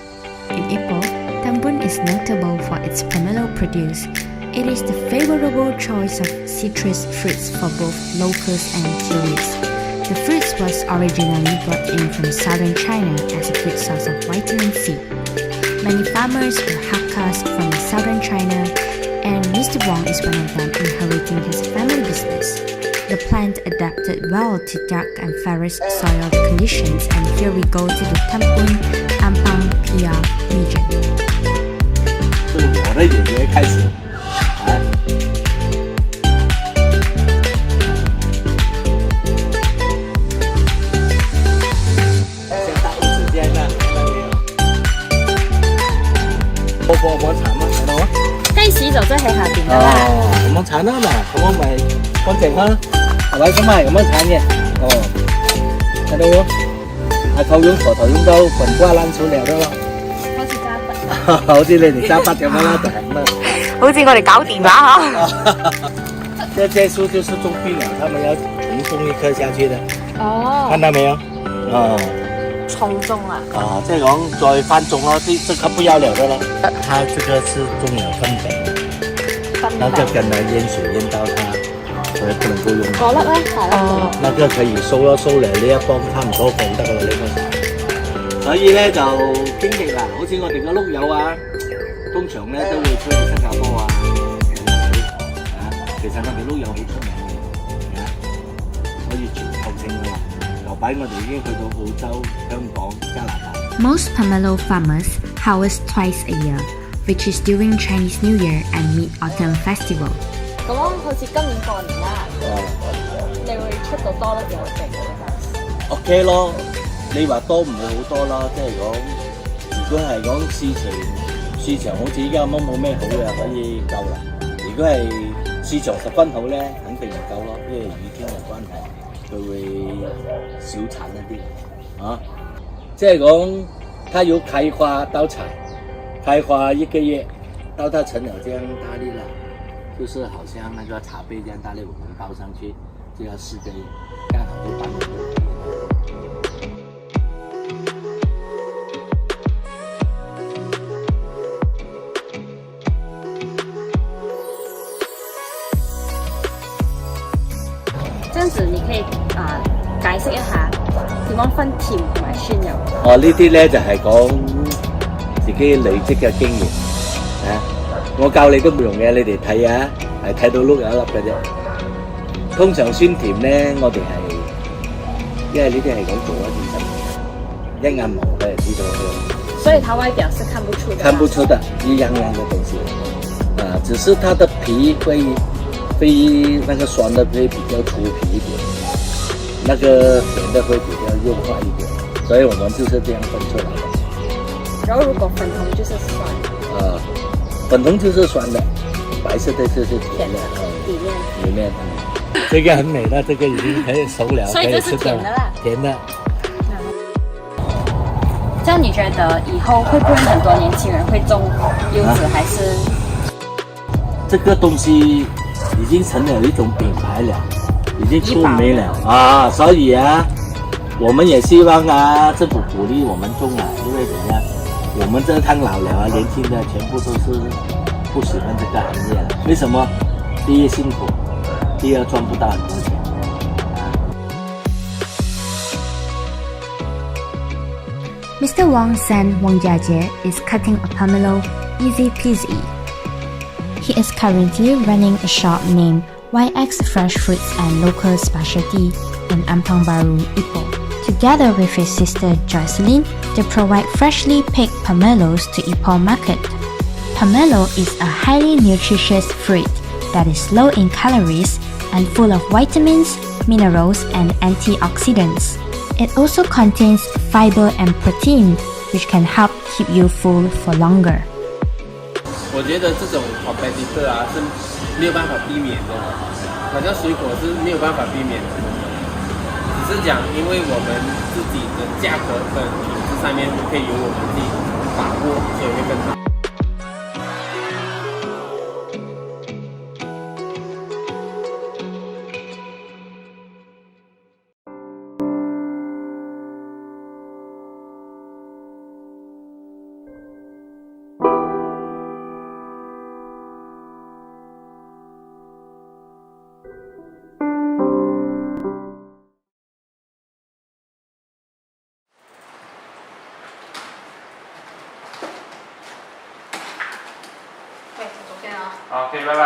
In Ipoh, Tambun is notable for its pomelo produce. It is the favorable choice of citrus fruits for both locals and tourists. The fruits was originally brought in from southern China as a good source of vitamin C. Many farmers were Hakkas from southern China, and Mr. Wong is one of them, inheriting his family business. The plant adapted well to dark and ferrous soil conditions, and here we go to the Tambun Ampang Pia region. 我的姐姐开始，先打五指尖呢，波波摸茶嘛，睇到啊？雞屎就真係下邊㗎啦。哦，咁樣鏟啦嗱，咁樣咪乾淨啦。 係咪咁係咁樣鏟嘅？哦，睇到喎，係夠用陀頭用到滾瓜爛熟了咯。好似你哋揸筆咁樣啦，就係咁啦。好似我哋搞電話嗬。這樹就是種病了，他們要重種一棵下去的。哦。看到沒有？哦。重種啊？啊，即係講再翻種咯，這棵不要了的咯。它這個是種了分肥。那个根呢淹水淹到它，所以不能够用。嗰粒咧係啦。那個佢而掃嚟呢一幫差唔多放得㗎啦呢個。所以咧就經歷啦，好似我哋個碌柚啊，通常咧都會出去新加坡啊，其實我哋碌柚好出名嘅，可以全球性㗎啦。牛擺我哋已經去到澳洲、香港、加拿大。Most pomelo farmers harvest twice a year, which is during Chinese New Year and Mid-Autumn Festival. 咁好似今年過年啦，你會出到多得幾多隻嘅 ？OK 咯，你話多唔會好多啦，即係講，如果係講市場好似依家冇咩好嘅，可以夠啦。如果係市場十分好咧，肯定唔夠咯，因為雨天嘅關係，佢會少產一啲啊。即係講，它由開花到採，開花1個月，到它成了這樣大粒了。就是好像那个茶杯这样大粒，我们包上去就要4个月，刚好就半年。這樣子你可以解釋一下點樣分甜同埋酸油。哦，呢啲咧就係講自己累積嘅經驗啊。我教你都冇用嘅，你哋睇下，係睇到碌有一粒嘅啫。通常酸甜咧，我哋係，因為呢啲係講做一件事，一眼望佢就知道嘅。所以它外表是看不出的。看不出的，一樣樣嘅東西，只是它的皮會那個酸的會比較粗皮一點，那個甜的會比較幼化一點，所以我們就是這樣分出來的。然後如果粉紅就是酸。粉紅就是酸的，白色的就是甜的。里面，這個很美的，這個已經可以熟了，所以這是甜的啦。甜的。這樣你覺得以後會不會很多年輕人會種柚子，還是？這個東西已經成了一種品牌了，已經出名了啊！所以啊，我們也希望啊，政府鼓勵我們種啊，因為怎樣？我們這趟老了啊，年輕的全部都是不喜歡這個行業了。為什麼？第一辛苦，第二賺不到很多錢。Mr. Wang's son Wang Jiajie is cutting a pomelo easy peasy. He is currently running a shop named YX Fresh Fruits and Local Specialty in Ampang Baru, Ipoh. Together with his sister Jocelyn, they provide freshly picked pomelos to Ipoh market. Pomelo is a highly nutritious fruit that is low in calories and full of vitamins, minerals, and antioxidants. It also contains fiber and protein, which can help keep you full for longer. 我觉得这种 competitor 啊是没有办法避免的，好像水果是没有办法避免的。只是讲，因为我们自己的价格跟品质上面可以由我们自己把握，所以会更好。OK， 拜拜。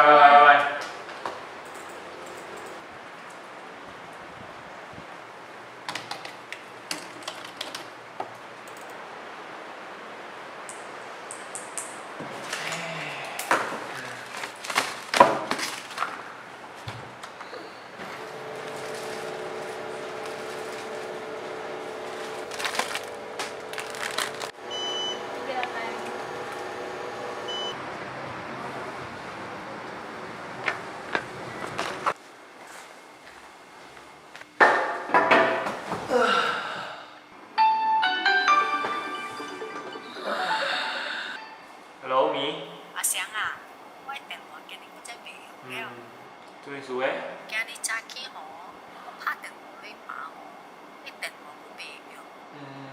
Hello， 咪。阿翔啊，我的電話今日真係未用了。做咩事誒？今日早起吼，我拍電話俾媽吼，你電話都未用。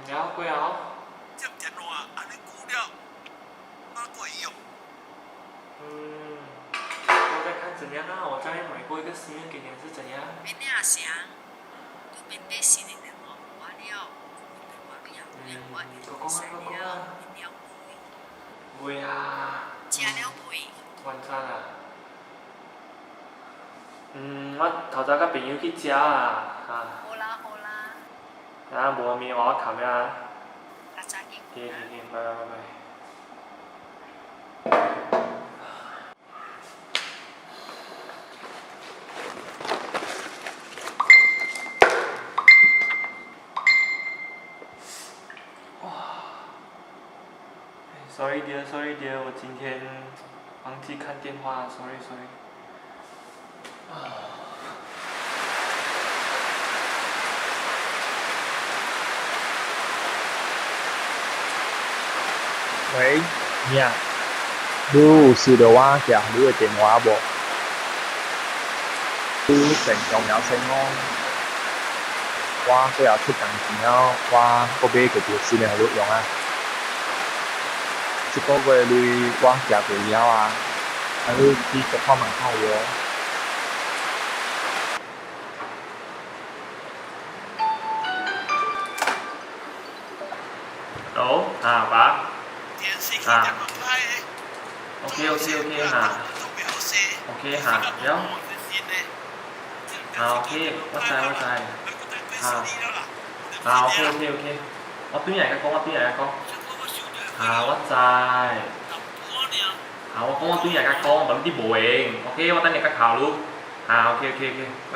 然後過後。這電話安尼久了，哪過會用？再看怎样啊，我再买过一个新的给你是怎样？明天阿翔，都面对新的人哦，我了，我了，晒了，明了會啊。食了未？晚餐啊？我頭早甲朋友去食啊，好啦好啦。啊，無面我冚呀。阿仔見。行，拜拜。Sorry dear，我今天忘記看電話 ，sorry。喂，你啊，你有收到我寄你的電話無？你正重要先哦。我今日出工錢了，我嗰邊個條新嘅錄用啊。這個月你我寄過了啊，你繼續看問下我。Hello，爸。OK 哈。OK 哈，了。OK，我知。OK，我對人家講。我知。我講我對人家講，問啲無用。OK，我等人家考慮。OK，拜。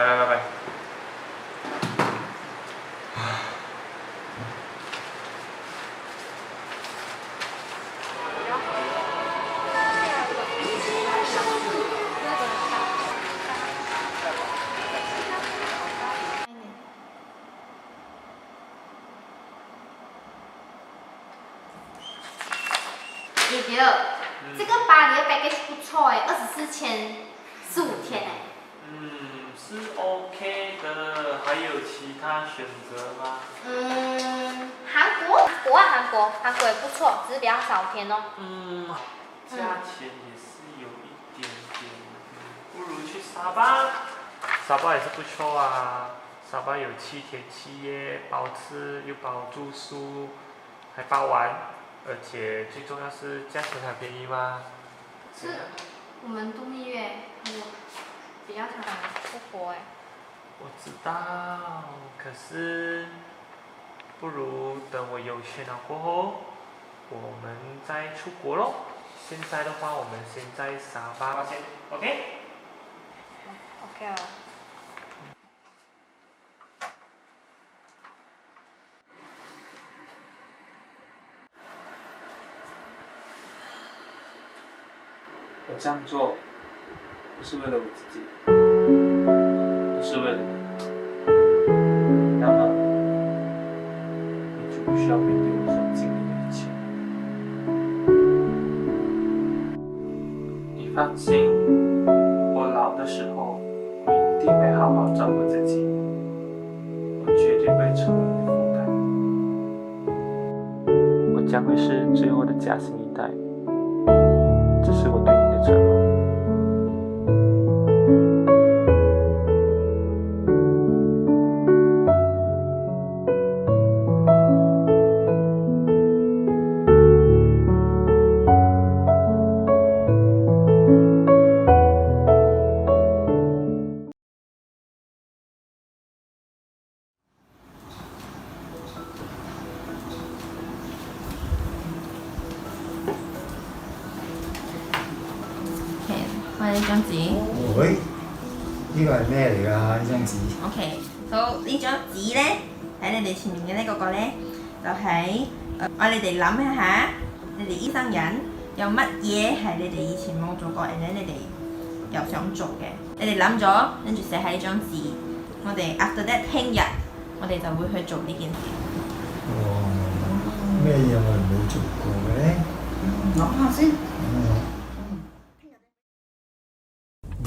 这个巴黎的 package 不错哎，24天，15天哎。是 OK 的，还有其他选择吗？韩国也不错，只是比较少天哦。价钱也是有一点点，不如去沙巴。沙巴也是不错啊，沙巴有7天7夜，包吃又包住宿，还包玩。而且最重要是价钱很便宜吗？是，我们度蜜月，我比较想出国哎。我知道，可是不如等我有钱了过后，我们再出国咯。现在的话，我们先在沙巴先 ，OK？OK 啊。我这样做不是为了我自己，不是为了你，那么你就不需要面对我所经历的一切。你放心，我老的时候，我一定会好好照顾自己，我绝对不会成为你的负担。我将会是最后的家新一代。这是我对你的承诺。呢張紙。會，呢個係咩嚟㗎？呢張紙 OK，so 呢張紙咧，喺你哋前面嘅呢個咧，就係我你哋諗一下，你哋醫生人有乜嘢係你哋以前冇做過，而且你哋又想做嘅，你哋諗咗，跟住寫喺呢張紙，我哋 after that 聽日我哋就會去做呢件事。咩嘢我哋冇做過嘅咧？諗下先。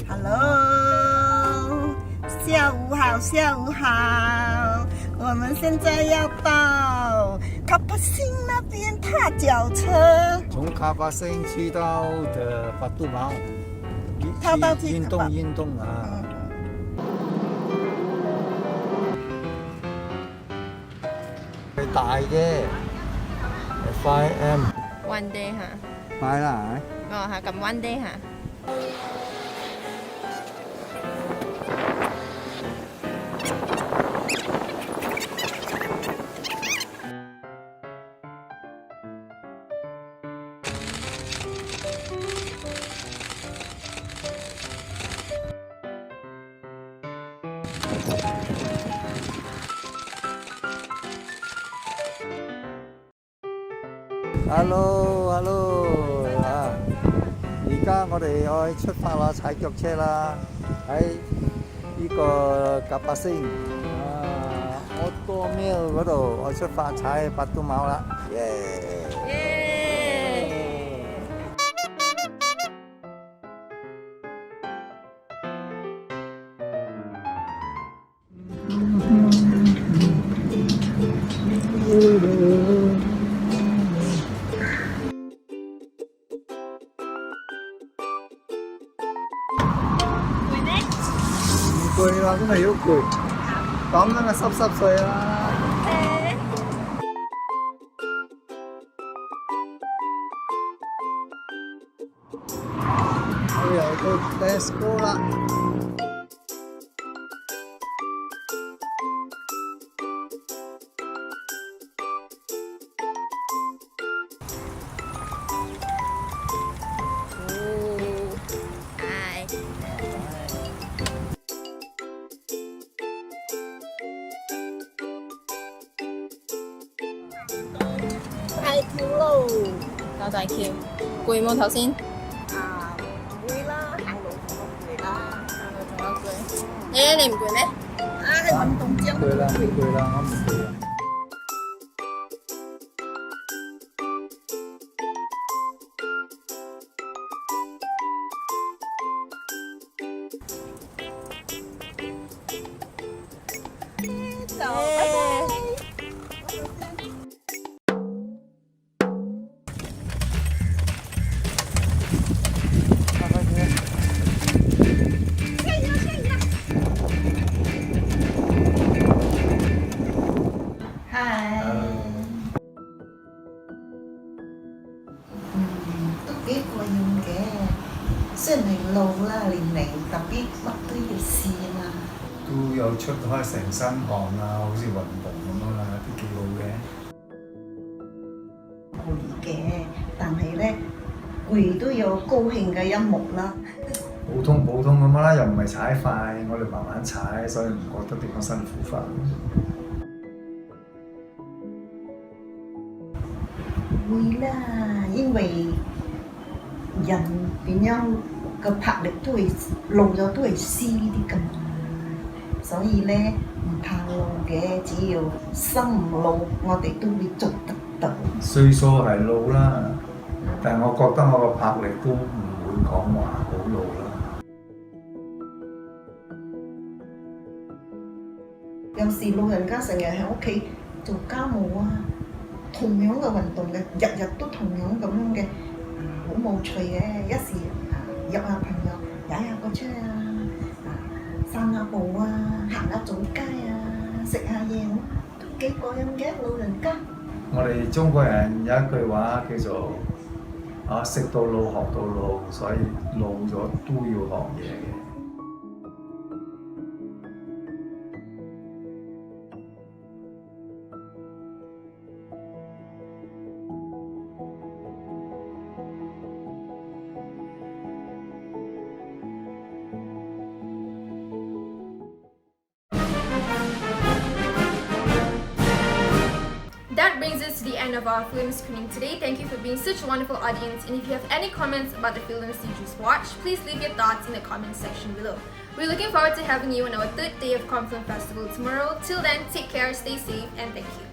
Hello， 下午好，下午好。我们现在要到卡帕星那边踏脚车。从卡帕星去到的巴杜毛，跳到运动啊。係大嘅，5M。One day 嚇。買啦，嚇，咁 one day 嚇。Hello，啊！而家我哋可以出發啦，踩腳車啦，喺呢個甲巴星AutoMill嗰度我出發踩八都貓啦，攰啦，真係好攰，講緊個濕碎啦。我又到 Tesco 啦。多謝 Q， 攰冇頭先？唔會啦，行路仲攰啦，行路仲有攰。你唔攰咩？係運動啫。攰啦，我唔攰啦。雖然係老啦，年齡特別乜都要試啊嘛。都有出開成身汗啊，好似運動咁樣啦，都幾好嘅。攰嘅，但係咧攰都有高興嘅一幕啦。普通咁樣啦，又唔係踩快，我哋慢慢踩，所以唔覺得點樣辛苦法。會啦，因為人點樣個魄力都會老咗都會輸啲㗎嘛，所以咧唔怕老嘅，只要心唔老，我哋都會做得到。歲數係老啦，但係我覺得我個魄力都唔會講話好老啦。有時老人家成日喺屋企做家務啊，同樣嘅運動嘅，日日都同樣咁樣嘅，好無趣嘅。一時約下朋友踩下個車啊，散下步啊，行下早街啊，食下嘢都幾過癮嘅老人家。我哋中國人有一句話叫做食到老學到老，所以老咗都要學嘢嘅。That brings us to the end of our film screening today. Thank you for being such a wonderful audience, and if you have any comments about the films you just watched, please leave your thoughts in the comment section below. We're looking forward to having you on our third day of Comm Film Festival tomorrow. Till then, take care, stay safe, and thank you.